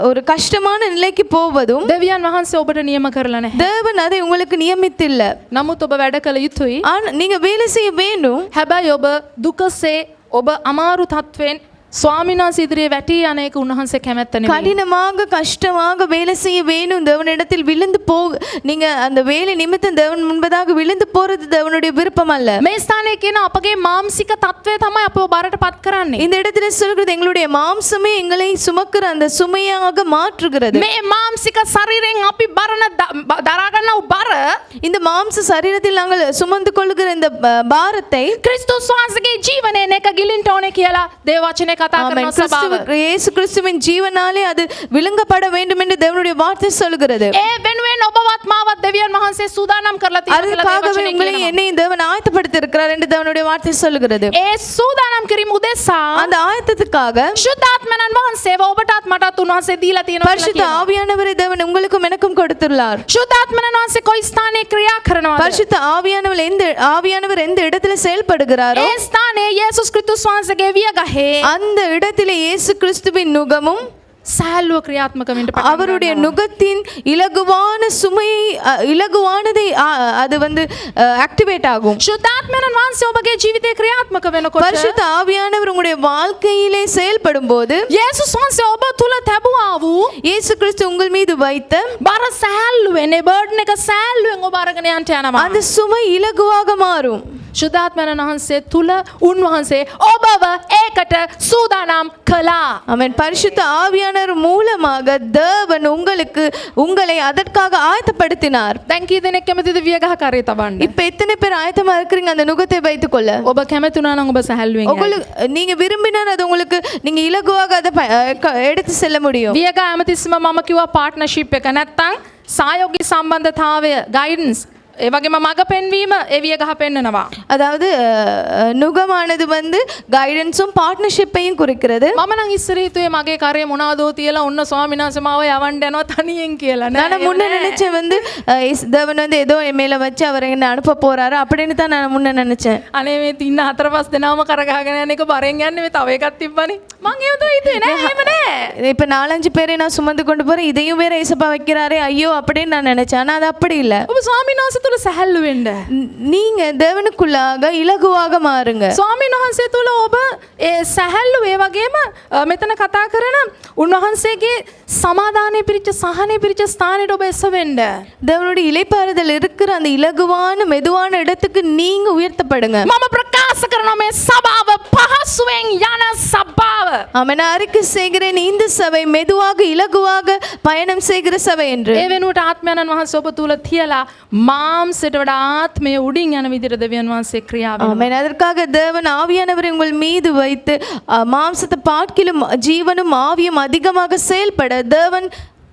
ஒரு கஷ்டமான நிலைக்கு போவதும் දෙවියන් වහන්සේ ඔබට නියම කරලා නැහැ. தேவன் அதை உங்களுக்கு நியமித்தில்ல. නමුත් ඔබ වැඩ කළ යුතුයි. நீங்க வேலை செய்ய வேண்டும். හැබැයි ඔබ දුකසේ ඔබ අමාරු තත්වෙන් ස්වාමීන් වහන්සේ ඉදිරියේ වැටී යන එක උන්වහන්සේ කැමැත්ත නෙමෙයි. கடினமாக கஷ்டமாக வேலை செய்ய வேணும், தேவனிடத்தில் விழுந்து நீங்க அந்த வேலை நிமித்தம் தேவன் முன்பதாக விழுந்து போறது தேவனுடைய விருப்பம் அல்ல. මේ ස්ථානයේ කියන අපගේ මානසික තත්වය තමයි අපව බරට පත් කරන්නේ. இந்த இடத்துல சொல்கிறது எங்களுடைய மாம்சமே எங்களை சுமக்கிற அந்த சுமையாக மாற்றுகிறது. මේ මානසික ශරීරයෙන් අපි දරා ගන්නා බර இந்த மாம்ச சரீரத்தில் நாங்கள் சுமந்து கொள்கிற இந்த பாரத்தை ක්‍රිස්තුස් වහන්සේගේ ජීවනයෙන් එක ගිලින්ට ඕනේ කියලා දේව වචනේ කතා කරන සභාව. இயேசு கிறிஸ்துவின் ஜீவனாலே அது விழுங்கப்பட வேண்டும் என்று தேவனுடைய வார்த்தை சொல்கிறது. ඒ වෙනුවෙන් ඔබවත් මාවත් දෙවියන් වහන්සේ සූදානම් කරලා තියෙනවා කියලා දේව அதுக்காகவே වචනේ உங்களை කියනවා. என்னையும் தேவன் ஆயத்தப்படுத்தி இருக்கிறார் என்று தேவனுடைய வார்த்தை சொல்கிறது. ඒ සූදානම් කිරීම උදෙසා அந்த ஆயத்தத்துக்காக සුද්ධාත්මයන් වහන්සේව ඔබටත් මටත් උන්වහන්සේ දීලා තියෙනවා කියලා பரிசுத்த කියනවා. ஆவியானவரை தேவன் உங்களுக்கும் எனக்கும் கொடுத்துள்ளார். සුද්ධාත්මයන් වහන්සේ කොයි ස්ථානයේ ක්‍රියා කරනවද? பரிசுத்த ஆவியானவர் எந்த இடத்துல செயல்படுகிறாரோ ඒ ස්ථානයේ යේසුස් ක්‍රිස්තුස් වහන්සේගේ වියගහේ அந்த இடத்திலே இயேசு கிறிஸ்துவின் நுகமும் සෑල්ලුව ක්‍රියාත්මක වෙන්න පටන් அவருடைய நுகத்தின் இலகுவான சுமையை இலகுவானதை அது ஆக்டிவேட் ஆகும். සුද්ධාත්මයන් වහන්සේ ඔබගේ ජීවිතේ ක්‍රියාත්මක වෙනකොට பரிசுத்த ஆவியானவர் உங்களுடைய வாழ்க்கையிலே செயல்படும் போது යේසුස් වහන්සේ ඔබ තුල තැබුවා වූ இயேசு கிறிஸ்து உங்கள் மீது வைத்த බර සෑල්ලුවෙන් ඒ බර්ඩන් එක සෑල්ලුවෙන් ඔබ අරගෙන යන්න යනවා. அந்த சுமை இலகுவாக மாறும். සුද්ධාත්මයන් වහන්සේ තුල උන්වහන්සේ ඔබව ඒකට සූදානම් කළා. ஆமென். பரிசுத்த ஆவியானவர் மூலமாக தேவன் உங்களை அதற்காக ஆயத்தப்படுத்தினார். දැන් කී දෙනෙක් කැමතිද වියගහ කරේ තබන්න? இப்ப எத்தனை பேர் ஆயத்தமா இருக்கிறீங்க அந்த நுகத்தை வைத்துக் கொள்ள? ඔබ කැමති වුණා නම් ඔබ සැහැල්ලුවෙන් යයි. உங்களுக்கு நீங்க விரும்பினால் அது உங்களுக்கு நீங்க இலகுவாக அதை எடுத்து செல்ல முடியும். වියගහ ඇමතිස්ම මම කිව්වා පාර්ට්නර්ෂිප් එක නැත්තම් සහයෝගී සම්බන්ධතාවය ගයිඩන්ස් ඒ වගේම මඟ පෙන්වීම ඒ වියගහ පෙන්නනවා. அதாவது நுகமானது கைடன்ஸும் பார்ட்னர்ஷிப்பையும் குறிக்கிறது. මම නම් ඉස්සර හිතුවේ මගේ කරේ මොනවදෝ තියලා ඔන්න ස්වාමීන් වහන්සේ මාව යවන්න යනවා තනියෙන් කියලා. நான் முன்ன நினைச்சேன் தேவன் ஏதோ என் மேல வச்சு அவர் என்ன அனுப்ப போறாரு அப்படின்னு தான் நான் முன்ன நினைச்சேன். අනේ මේ තින්න 4-5 දෙනාම කරගහගෙන යන එක බරෙන් යන්නේ මේ තව එකක් තිබ්බනේ. මං ඒව තමයි හිතුවේ නෑ එහෙම නෑ. இப்ப 4-5 பேரை நான் சுமந்து கொண்டு போறேன், இதையும் வேற ஏசப்பா வைக்கிறாரே ஐயோ அப்படின்னு நான் நினைச்சேன். ஆனா அது அப்படி இல்ல. ඔබ ස්වාමීන් වහන්සේ තුල සැහැල්ලු වෙන්න. நீங்க தேவனுக்குள்ளாக இலகுவாக மாறுங்க. ස්වාමීන් වහන්සේ තුල ඔබ ඒ සැහැල්ලු ඒ වගේම මෙතන කතා කරන උන්වහන්සේගේ සමාදානයේ පිරිච්ච සහනයේ පිරිච්ච ස්ථානෙට ඔබ එසවෙන්න. தேவனுடைய இளைப்பாறுதல் இருக்கிற அந்த இலகுவான மெதுவான இடத்துக்கு நீங்க உயர்த்தப்படுங்க. මම ප්‍රකාශ විශ්වාස කරනවා මේ සභාව පහසුවෙන් යන සභාව. ஆமென். அறிக்கை செய்கிறேன் இந்த சபை மெதுவாக இலகுவாக பயணம் செய்கிற சபை என்று. ඒ වෙනුවට ආත්මයන්න් වහන්සේ ඔබ තුල තියලා මාම්සයට වඩා ආත්මය උඩින් යන විදිහට දෙවියන් වහන්සේ ක්‍රියා වෙනවා. ஆமென். அதற்காக தேவன் ஆவியானவரை உங்கள் மீது வைத்து மாம்சத்தை பார்க்கிலும் ஜீவனும் ஆவியும் அதிகமாக செயல்பட தேவன்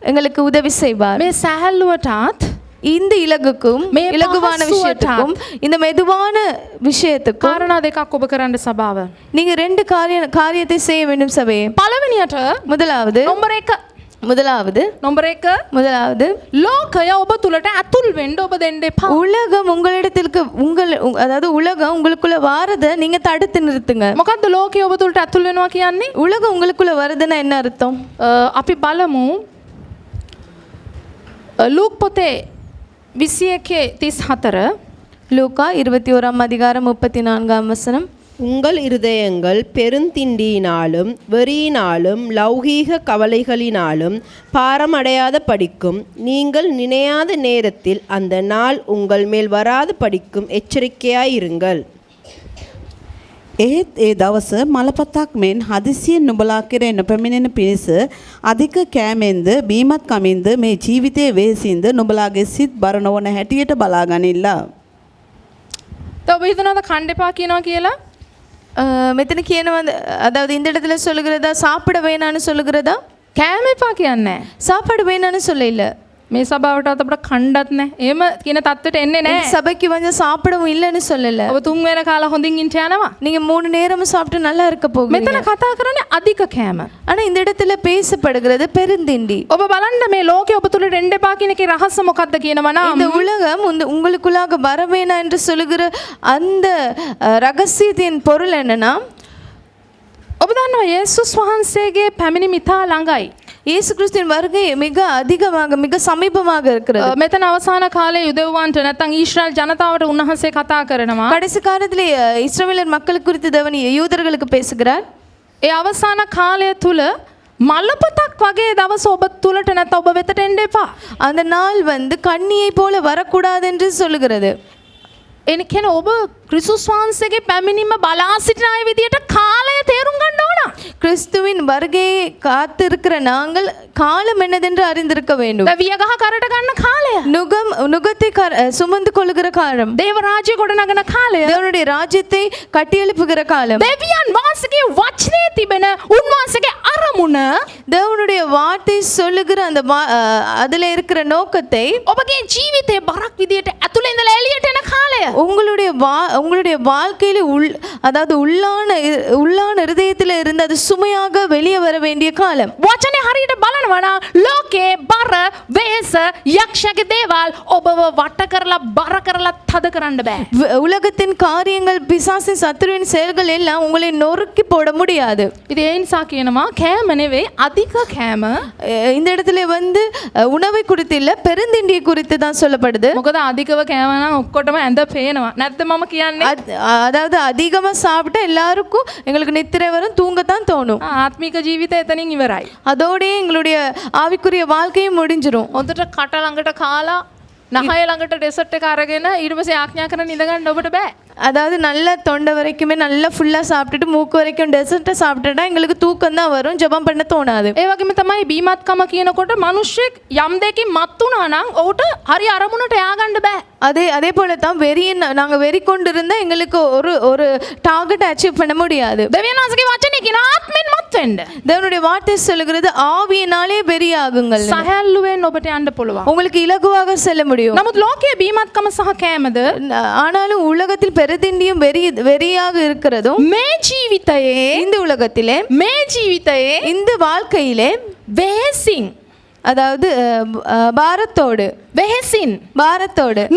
எங்களுக்கு உதவி செய்வார். මේ සැහැල්ලුවටත් இந்த இலகுக்கும் මේ இலகுவான පහසුවටත් விஷயத்துக்கும் இந்த மெதுவான விஷயத்துக்கும் කාරණා දෙකක් ඔබ කරන්න සභාව. நீங்க ரெண்டு காரியத்தை செய்ய வேண்டும் சபையே. පළවෙනියට முதலாவது නම්බර 1 முதலாவது නම්බර 1 முதலாவது ලෝකය ඔබ තුලට ඇතුල් වෙන්න ඔබ දෙන්න එපා. உலகம் உங்களிடத்திற்கு அதாவது உலகம் உங்களுக்குள்ள வாரதை நீங்க தடுத்து நிறுத்துங்க. මොකද්ද ලෝකය ඔබ තුලට ඇතුල් වෙනවා කියන්නේ? உலகம் உங்களுக்குள்ள வருதுன்னா என்ன அர்த்தம்? අපි බලමු ලූක් පොතේ 21:34 லூக்கா 21 அதிகாரம் 34 வசனம். உங்கள் இருதயங்கள் பெருந்திண்டியினாலும் வெறியினாலும் லௌகீக கவலைகளினாலும் பாரமடையாத படிக்கும் நீங்கள் நினையாத நேரத்தில் அந்த நாள் உங்கள் மேல் வராது படிக்கும் எச்சரிக்கையாயிருங்கள். එහෙත් ඒ දවස මලපතක් මෙන් හදිසියෙන් නුඹලා කෙරේ නොපැමිණෙන පිණිස අධික කෑමෙන්ද බීමත් කමින්ද මේ ජීවිතයේ වෙහෙසින්ද නුඹලාගේ සිත් බර නොවන හැටියට බලා ගනිල්ලා. ඔබ හිතනවාද කන්න එපා කියනවා කියලා? මෙතන කියනවා அதாவது இந்த இடத்துல சொல்லுகிறதா சாப்பிட வேணான்னு சொல்லுகிறதா? කෑම එපා කියන්නේ சாப்பாடு வேணான்னு சொல்ல இல்ல. මේ සභාවට අපිට කණ්ඩත් නැහැ. එහෙම කියන தත්ත්වයට එන්නේ இந்த නැහැ. சபைக்கு வந்து சாப்பிடவும் இல்லைன்னு சொல்லல. ඔබ තුන් වෙන කාලා හොඳින් ඉන්න යනවා. நீங்க 3 நேரமும் சாப்பிட்டு நல்லா இருக்க போகிறீங்க. මෙතන කතා කරන්නේ අධික කෑම. ஆனா இந்த இடத்துல பேசப்படுகிறது பெருந்திண்டி. ඔබ බලන්න මේ ලෝකේ ඔබ තුල දෙන්න එපා කියන එකේ රහස මොකක්ද කියනවා නම් இந்த உலகம் உங்களுக்குள்ளாக வர வேணாம் என்று சொல்லுகிற அந்த ரகசியத்தின் பொருள் என்னன்னா ඔබ දන්නවා යේසුස් වහන්සේගේ පැමිණීම ඉතා ළඟයි. இயேசு கிறிஸ்துவின் வருகை மிக அதிகமாக மிக சமீபமாக இருக்கிறது. මෙතන අවසාන කාලේ යුදෙව්වන්ට නැත්නම් ඊශ්‍රායල් ජනතාවට උන්වහන්සේ කතා කරනවා. கடைசி காலத்திலே இஸ்ரவேலர் மக்கள் குறித்து தேவன் யூதர்களுக்கு பேசுகிறார். ඒ අවසාන කාලය තුල මලපතක් වගේ දවස ඔබ තුලට නැත්නම් ඔබ වෙතට එන්න එපා. அந்த நாள் வந்து கண்ணியை போல வரக்கூடாது என்று சொல்லுகிறது. එන කියන්නේ ඔබ ක්‍රිස්තුස් වහන්සේගේ පැමිණීම බලා සිටින අය විදියට කාලය තේරුම් ගන්න ඕන. கிறிஸ்துவின் வருகையை காத்திருக்கிற நாங்கள் காலம் என்னதென்று அறிந்திருக்க வேண்டும். වියගහ කරට ගන්න කාලය. நுகத்தை சுமந்து கொள்ளுகிற காலம். දේව රාජ්‍ය ගොඩනගන කාලය. தேவனுடைய ராஜ்யத்தை கட்டியெழுப்புகிற காலம். දෙවියන් වහන්සේගේ වචනේ තිබෙන උන්වහන්සේගේ අරමුණ தேவனுடைய வார்த்தை சொல்லுகிற அந்த அதுல இருக்கிற நோக்கத்தை ඔබගේ ජීවිතේ බරක් විදියට ඇතුළේ ඉඳලා එළියට එන කාලය. உங்களுடைய வாழ்க்கையில அதாவது உள்ளான இருதயத்தில் இருந்து அது சுமையாக வெளியே வர வேண்டிய காலம். වචනේ හරියට බලනවා නම් ලෝකේ බර වේස යක්ෂගේ දේවල් ඔබව වට කරලා බර කරලා තද කරන්න බෑ. உலகத்தின் காரியங்கள் பிசாசின் சத்துருவின் செயல்கள் எல்லாம் உங்களை நொறுக்கி போட முடியாது. ඉතින් ඒ නිසා කියනවා කෑම නෙවෙයි අධික කෑම. இந்த இடத்துல வந்து உணவை குறித்து இல்ல பெருந்திண்டியை குறித்து தான் சொல்லப்படுது. මොකද අධිකව කෑම නම් ඔක්කොටම ඇඳ පේනවා. නැත්ද මම කියන්නේ? அதாவது அதிகமா சாப்பிட்டா எல்லாருக்கும் எங்களுக்கு நித்திரை வரும் தூங்கத்தான் தோணும். ආත්මික ජීවිතය එතනින් ඉවරයි. அதோடயே எங்களுடைய ஆவிக்குரிய வாழ்க்கையும் முடிஞ்சிரும். හොඳට කට ළඟට කාලා නහය ළඟට ඩෙසර්ට් එක අරගෙන ඊට පස්සේ ආඥා කරන ඉඳ ගන්න ඔබට බෑ. அதாவது நல்ல தொண்டை வரைக்குமே நல்லா ஃபுல்லா சாப்பிட்டுட்டு மூக்கு வரைக்கும் டெசர்ட்டை சாப்பிட்டுட்டா எங்களுக்கு தூக்கம் தான் வரும், ஜெபம் பண்ண தோணாது. ඒ වගේම තමයි බීමත්කම කියනකොට මිනිස්සෙක් යම් දෙකින් මත් වුණා නම් ඔහුට හරි අරමුණට ය아가න්න බෑ. அதே போல தான் நாங்க வெறி கொண்டு இருந்தா எங்களுக்கு ஒரு டார்கெட் அச்சீவ் பண்ண முடியாது. දෙවියන් වහන්සේගේ වචනේ කියන ආත්මෙන් මත් වෙන්න. தேவனுடைய வார்த்தை சொல்லுகிறது ஆவியினாலே வெறியாகுங்கள். සහැල්ලුවෙන් ඔබට යන්න පුළුවන්. உங்களுக்கு இலகுவாக செல்ல முடியும். නමුත් ලෝකයේ බීමත්කම සහ කෑමද ஆனாலும் உலகத்தில் பெருதிண்டியும் வெறியாக இருக்கிறதும் මේ ජීවිතයේ இந்த உலகத்திலே මේ ජීවිතයේ இந்த வாழ்க்கையிலே වෙහෙසින් அதாவது பாரத்தோடு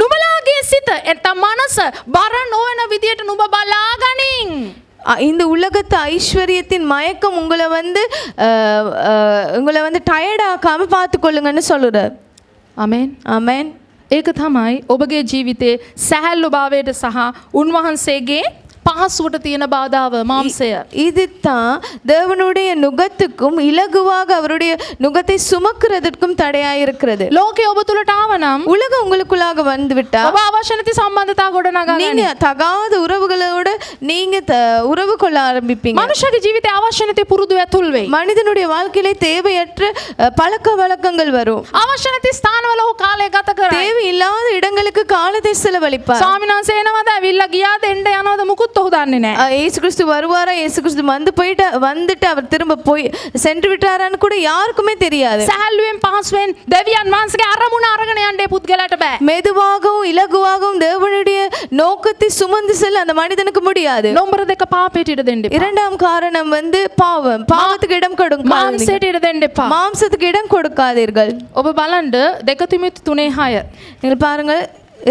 නුඹලාගේ සිත එතන මනස බර නොවන විදියට නුඹ බලා ගනින්. இந்த உலகத்து ஐஸ்வர்யத்தின் மயக்கம் உங்களை வந்து டயர்ட் ஆக்காம பார்த்துக்கொள்ளுங்கன்னு சொல்லுறார். ආමෙන්. ஆமென். ඒක තමයි ඔබගේ ජීවිතේ සැහැල්ලු භාවයට සහ උන්වහන්සේගේ පහසුවට තියෙන බාධාව මාංශය. இதுதான் தேவனுடைய நுகத்துக்கும் இலகுவாக அவருடைய நுகத்தை சுமக்கிறதற்கும் தடையா இருக்கிறது. ලෝකේ ඔබ තුලට ආවනම් உலகம் உங்களுக்குள்ளாக வந்து விட்டா ඔබ අවශ්‍ය නැති සම්බන්ධතා ගොඩනගා நீங்க ගන්න. தகாத உறவுகளோட நீங்க உறவு கொள்ள ஆரம்பிப்பீங்க. මනුෂ්‍යගේ ජීවිතේ අවශ්‍ය නැති පුරුදු ඇතුල් වෙයි. மனிதனுடைய வாழ்க்கையிலே தேவையற்ற பழக்க வழக்கங்கள் வரும். අවශ්‍ය නැති ස්ථානවල ඔහු කාලය ගත කරයි. தேவையில்லாத இடங்களுக்கு காலத்தை செலவழிப்பார். ස්වාමීන් වහන්සේ එනවද ඇවිල්ලා ගියාද එන්න යනවද මුකුත් ඔහු දන්නේ නැහැ. இயேசு கிறிஸ்து வருவாரா, இயேசு கிறிஸ்து வந்துட்டு அவர் திரும்ப போய் சென்று விட்டாரான்னு கூட யாருக்குமே தெரியாது. සැහැල්ලුවෙන් පහසුවෙන් දෙවියන් වහන්සේගේ අරමුණ අරගෙන යන්නේ පුද්ගලයාට බෑ. மெதுவாகவும் இலகுவாகவும் தேவனுடைய நோக்கத்தை சுமந்து செல்ல அந்த மனிதனுக்கு முடியாது. නම්බර 2 පාපයට ඉඩ දෙන්න එපා. இரண்டாம் காரணம் பாவம். பாவத்துக்கு இடம் கொடுக்காதீர்கள். මාංශයට ඉඩ දෙන්න එපා. மாம்சத்துக்கு இடம் கொடுக்காதீர்கள். ඔබ බලන්න 2 තිමෝති 3:6. நீங்கள் பாருங்கள்,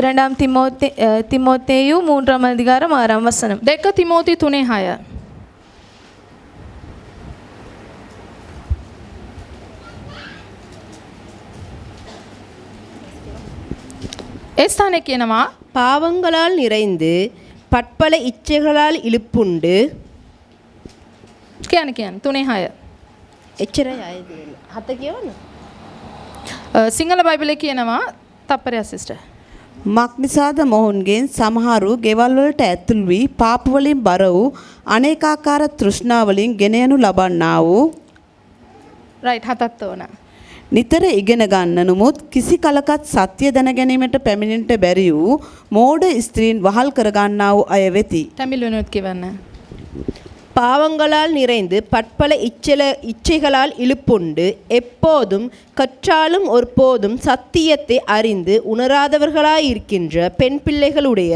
2 திமோத்தேயு 3ஆம் அதிகாரம் 6ஆம் வசனம். 2 තිමෝති 3:6. ඒ ස්ථානයේ කියනවා பாவங்களால் நிறைந்து பற்பல இச்சைகளால் இழுப்புண்டு කියන්නේ 3:6. එච්චරයි ආයෙත් හත කියවන්න. සිංහල බයිබලයේ කියනවා තප්පරය සිස්ටර්. මක්නිසාද මොහුන්ගෙන් සමහරු ගෙවල් වලට ඇතුල් වී පාප වලින් බර වූ අනේකාකාර තෘෂ්ණාවලින් ගෙන යනු ලබන්නා වූ රයිට් හතත් ඕන. නිතර ඉගෙන ගන්න නමුත් කිසි කලකත් සත්‍ය දැන ගැනීමට පැමිණෙන්නට බැරි වූ මෝඩ ස්ත්‍රීන් වහල් කරගන්නා වූ අය වෙති. තමිල් වෙනුත් කියවන්න. பாவங்களால் நிறைந்து பற்பல இச்சைகளால் இழுப்புண்டு எப்போதும் கற்றாலும் ஒருபோதும் சத்தியத்தை அறிந்து உணராதவர்களாயிருக்கின்ற பெண் பிள்ளைகளுடைய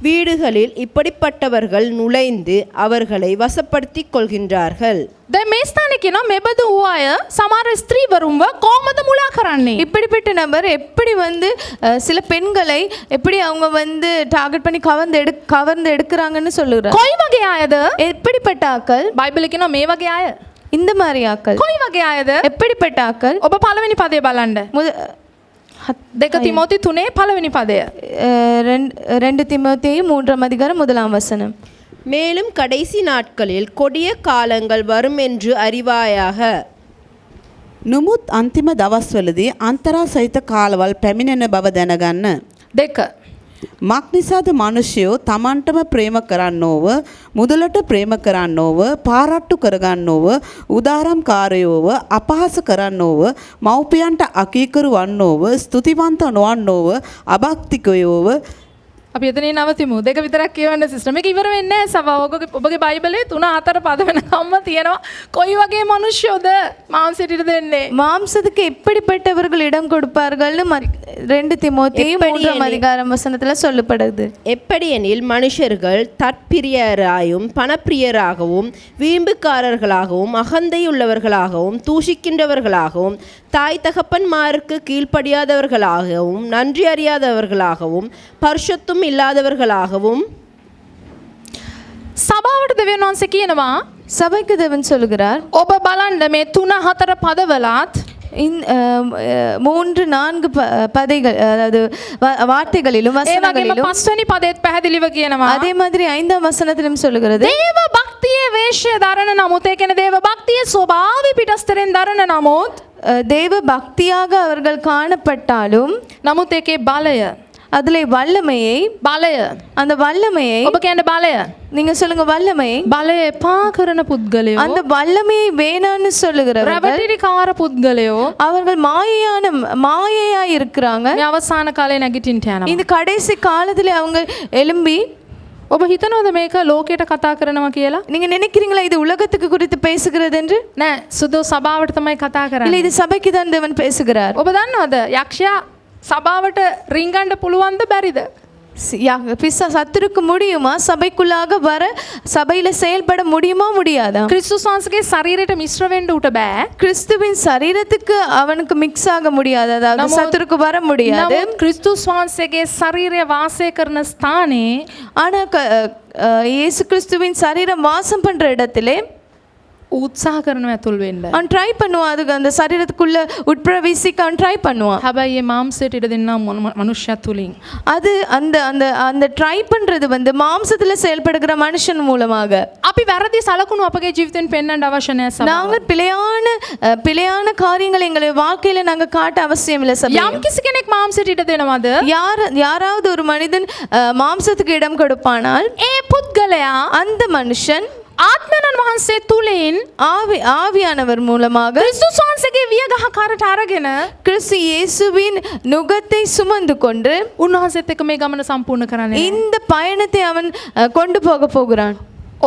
வீடுகளில் இப்படிப்பட்டவர்கள் நுழைந்து அவர்களை வசப்படுத்திக் கொள்கின்றார்கள். දැන් මේ ස්ථානයේ කියනවා මෙබඳු වූ අය සමහර ස්ත්‍රීවරුන්ව කොහොමද මුලා කරන්නේ? இப்படிப்பட்ட நபர் எப்படி சில பெண்களை எப்படி அவங்க டார்கெட் பண்ணி கவர்ந்து எடுக்கிறாங்கன்னு சொல்லுறாங்க. කොයි වගේ අයද? எப்படிப்பட்ட ஆக்கள்? බයිබලයේ කියනවා මේ වගේ අය. இந்த மாதிரி ஆக்கள். කොයි වගේ අයද? எப்படிப்பட்ட ஆக்கள்? ඔබ පළවෙනි පදේ බලන්න. 2 තිමෝති 3 පළවෙනි පදය. 2 திமோத்தேயு 3ஆம் அதிகாரம் 1ஆம் வசனம். மேலும் கடைசி நாட்களில் கொடிய காலங்கள் வரும் என்று அறிவாயாக. නමුත් අන්තිම දවස්වලදී අන්තරා සහිත කාලවල් පැමිණෙන බව දැනගන්න. 2 මක්නිසාද මනුෂ්‍යයෝ තමන්ටම ප්‍රේම කරන්නෝව, මුදලට ප්‍රේම කරන්නෝව, පාරට්ටු කරගන්නෝව, උදාරම්කාරයෝව, අපහාස කරන්නෝව, මව්පියන්ට අකීකරු වන්නෝව, ස්තුතිවන්ත නොවන්නෝව, අභක්තිකයෝව. අපි එතනින් නවතිමු. 2 විතරක් කියවන්න සිස්ටර්. මේක ඉවර වෙන්නේ නැහැ සභාව. ඔබගේ බයිබලයේ 3 4 පද වෙනකම්ම තියෙනවා. කොයි වගේ මිනිස්සුද මාංශයට ඉඩ දෙන්නේ? மாம்சத்துக்கு எப்படிப்பட்டவர்கள் இடம் கொடுப்பார்கள்னு 2 திமோத்தேயு 3ஆம் அதிகாரம் வசனத்துல சொல்லப்படுது. எப்படியெனில் மனுஷர்கள் தற்பிரியராயும் பணப்பிரியராகவும் வீம்புக்காரர்களாகவும் அகந்தையுள்ளவர்களாகவும் தூஷிக்கின்றவர்களாகவும் தாய் தகப்பன்மாருக்கு கீழ்ப்படியாதவர்களாகவும் நன்றி அறியாதவர்களாகவும் பரிசுத்தம் இல்லாதவர்களாகவும். සභාවට දෙවියන් වහන්සේ කියනවා சபைக்கு தேவன் சொல்லுகிறார், ඔබ බලන්න මේ 3 4 පදවලත් 3-4 பதைகள், அதாவது வார்த்தைகளிலும் ඒ වගේම வசனங்களிலும் 5 වෙනි පදෙත් පැහැදිලිව කියනවා. அதே மாதிரி 5ஆம் வசனத்திலும் சொல்லுகிறது, දේව භක්තියේ වේශ්‍ය දරන නමුත් ඒ කියන්නේ දේව භක්තියේ ස්වභාවය පිටස්තරෙන් දරන නමුත් தேவ பக்தியாக அவர்கள் காணப்பட்டாலும் නමුත් ඒකේ බලය அதுல வல்லமையை, බලය அந்த வல்லமையை, ඔබ කියන්නේ බලය நீங்க சொல்லுங்க வல்லமையை, බලය එපා කරන පුද්ගලයෝ அந்த வல்லமையை வேணான்னு சொல்லுகிறவர்கள் රැවටිලිකාර පුද්ගලයෝ அவர்கள் மாயையா இருக்கிறாங்க. මේ අවසාන කාලේ නැගිටින්න යනවා. இந்த கடைசி காலத்துல அவங்க எழும்பி, ඔබ හිතනවද මේක ලෝකයට කතා කරනවා කියලා? நீங்க நினைக்கிறீங்களா இது உலகத்துக்கு குறித்து பேசுகிறது என்று? නෑ, සුදු සභාවට තමයි කතා இல்ல, කරන්නේ. இது சபைக்கு தான் தேவன் பேசுகிறார். ඔබ දන්නවද යක්ෂයා සභාවට රිංගන්න පුළුවන්ද බැරිද? சத்துருக்கு முடியுமா? சபைக்குள்ளாக வர, சபையில செயல்பட முடியுமா முடியாதா? ක්‍රිස්තුස් වහන්සේගේ ශරීරයට මිශ්‍ර වෙන්න උට බෑ. கிறிஸ்துவின் சரீரத்துக்கு அவனுக்கு மிக்ஸ் ஆக முடியாது, அதாவது சத்துருக்கு வர முடியாது. නමුත් ක්‍රිස්තුස් වහන්සේගේ ශරීරය වාසය කරන ස්ථානේ ஆனா இயேசு கிறிஸ்துவின் சரீரம் வாசம் பண்ற இடத்திலே උත්සාහ කරනවා ඇතුල් වෙන්න. அவன் ட்ரை பண்ணுவான், அதுக்கு அந்த சரீரத்துக்குள்ள உட்பிரவேசிக்க அவன் ட்ரை பண்ணுவான். හැබැයි මේ මාംසයට ඉඩ දෙන්නා මනුෂ්‍යයා තුලින්. அது அந்த அந்த அந்த ட்ரை பண்றது வந்து மாம்சத்துல செயல்படுகிற மனுஷன் மூலமாக. අපි වැරදි සලකුණු අපගේ ජීවිතෙන් පෙන්වන්න අවශ්‍ය නැහැ සභාව. நாங்கள் பிழையான காரியங்களை எங்களுடைய வாழ்க்கையில நாங்க காட்ட அவசியம் இல்லை சபையே. යම් කිසි කෙනෙක් මාംසයට ඉඩ දෙනවද? யாராவது ஒரு மனிதன் மாம்சத்துக்கு இடம் கொடுப்பானால் ඒ පුද්ගලයා அந்த மனுஷன் ආත්මයන් වහන්සේ තුලින් ஆவியானவர் மூலமாக ක්‍රිස්තුස් වහන්සේගේ වියගහකාරට අරගෙන கிறிஸ்து இயேசுவின் நுகத்தை சுமந்து கொண்டு උන්වහන්සේත් එක්ක මේ ගමන සම්පූර්ණ කරන්නේ. இந்த பயணத்தை அவன் கொண்டு போகிறான்.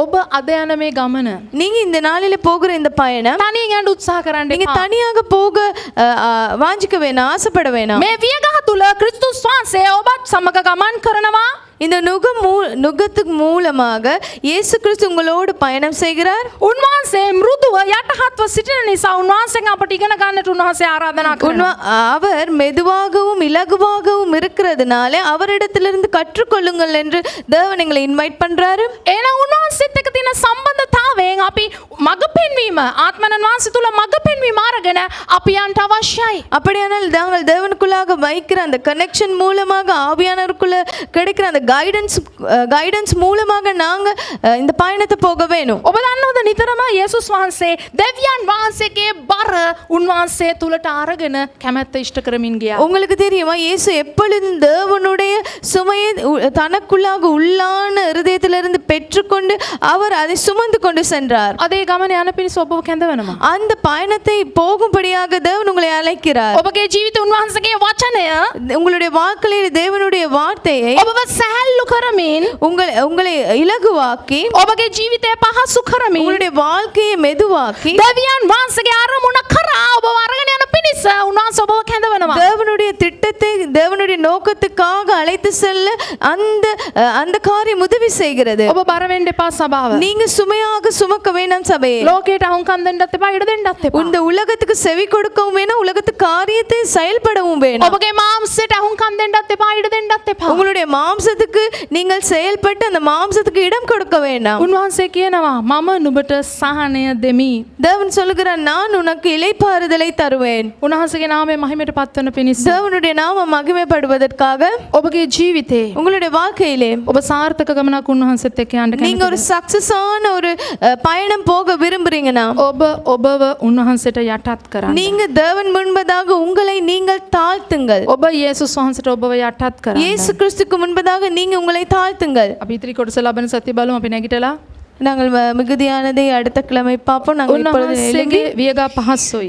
ඔබ අද යන මේ ගමන நீங்க இந்த நாளில போகிற இந்த பயணம் තනියෙන් යන්න උත්සාහ කරන්න நீங்க එපා. தனியாக போக வாஞ்சிக்க வேணாம், ஆசைப்பட வேணாம். මේ වියගහ තුල ක්‍රිස්තුස් වහන්සේ ඔබත් සමග ගමන් කරනවා. இந்த நுகத்துக்கு மூலமாக இயேசு கிறிஸ்து உங்களோடு பயணம் செய்கிறார். උන්වහන්සේ මෘදුව යටහත්ව සිටින නිසා උන්වහන්සේගෙන් අපට ඉගෙන ගන්නට උන්වහන්සේ ආරාධනා කරනවා. அவர் மெதுவாகவும் இலகுவாகவும் இருக்கிறதுனால அவரிடத்திலிருந்து கற்றுக்கொள்ளுங்கள் என்று தேவன் எங்களை இன்வைட் பண்றாரு. එහෙනම් උන්වහන්සේත් එක්ක තියෙන සම්බන්ධතාවයෙන් අපි මඟ පෙන්වීම ආත්මයන් වහන්සේ තුල මඟ පෙන්වීම අරගෙන අපි යන්න අවශ්‍යයි. அப்படியானால் நாங்கள் தேவனுக்குள்ளாக வைக்கிற அந்த கனெக்ஷன் மூலமாக ஆவியானவருக்குள்ள கிடைக்கிற அந்த கைடன்ஸ் மூலமாக நாங்க இந்த பயணத்தை போக வேணும். ඔබ දන්නවද නිතරම යේසුස් වහන්සේ දෙවියන් වහන්සේගේ බර උන්වහන්සේ තුලට අරගෙන කැමැත්ත ඉෂ්ට කරමින් ගියා. உங்களுக்கு தெரியுமா, இயேசு எப்பொழுதும் தேவனுடைய சுமையை தனக்குள்ளாக உள்ளான இருதயத்திலிருந்து பெற்றுக்கொண்டு அவர் அதை சுமந்து கொண்டு சென்றார். அதே ගමන යන පිණිස ඔබව කැඳවනවා. அந்த பயணத்தை போகும்படியாக தேவன் உங்களை அழைக்கிறார். ඔබගේ ජීවිත උන්වහන්සේගේ වචනය உங்களுடைய வாழ்க்கையில் தேவனுடைய வார்த்தையை ඔබව සැහැල්ලු කරමින් உங்களை இலகுவாக்கி ඔබගේ ජීවිතය පහසු කරමින් உங்களுடைய வாழ்க்கையை மெதுவாக்கி දෙවියන් වහන්සේගේ අරමුණ කරා ඔබව අරගෙන යන පිණිස උන්වහන්සේ ඔබව කැඳවනවා. தேவனுடைய திட்டத்தை தேவனுடைய நோக்கத்துக்காக அழைத்து செல்ல அந்த காரியம் உதவி செய்கிறது. ඔබ බර වෙන්න එපා සභාව. நீங்க சுமையாக சுமக்க வேண்டாம் சபையே. ලෝකයට අහුම්කම් දෙන්නත් එපා, ඉඩ දෙන්නත් එපා. இந்த உலகத்துக்கு செவி கொடுக்கவும் வேணும், உலகத்து காரியத்தை செயல்படவும் வேணும். ඔබගේ මාംසයට අහුම්කම් දෙන්නත් එපා, ඉඩ දෙන්නත් එපා. உங்களுடைய மாம்சத்துக்கு நீங்கள் செயல்பட்டு அந்த மாம்சத்துக்கு இடம் கொடுக்க வேண்டாம். උන්වහන්සේ කියනවා මම නුඹට සහනය දෙමි. தேவன் சொல்லுகிறார், நான் உனக்கு இளைப்பாறுதலை தருவேன். උන්වහන්සේගේ නාමය මහිමයට පත්වන පිණිස தேவனுடைய நாமம் மகிமைப்படுவதற்காக ඔබගේ ජීවිතේ உங்களுடைய வாழ்க்கையிலே ඔබ සාර්ථක ගමනක් උන්වහන්සේත් එක්ක යන්න நீங்க ஒரு சக்சஸான ஒரு பயணம் போக விரும்புறீங்கன்னா ඔබව උන්වහන්සේට යටත් කරන්න. நீங்க தேவன் முன்பதாக உங்களை நீங்கள் தாழ்த்துங்கள். ඔබ යේසුස් වහන්සේට ඔබව යටත් කරන්න. இயேசு கிறிஸ்துக்கு முன்பதாக நீங்க உங்களை தாழ்த்துங்கள். අපි ඉතිරි කොටස ලබන සත්‍ය බලමු. අපි නැගිටලා நாங்கள் மிகுதியானதை அடுத்த கிழமை பார்ப்போம். நாங்கள் இப்பொழுது උන්වහන්සේගේ වියගා පහස්සොයි.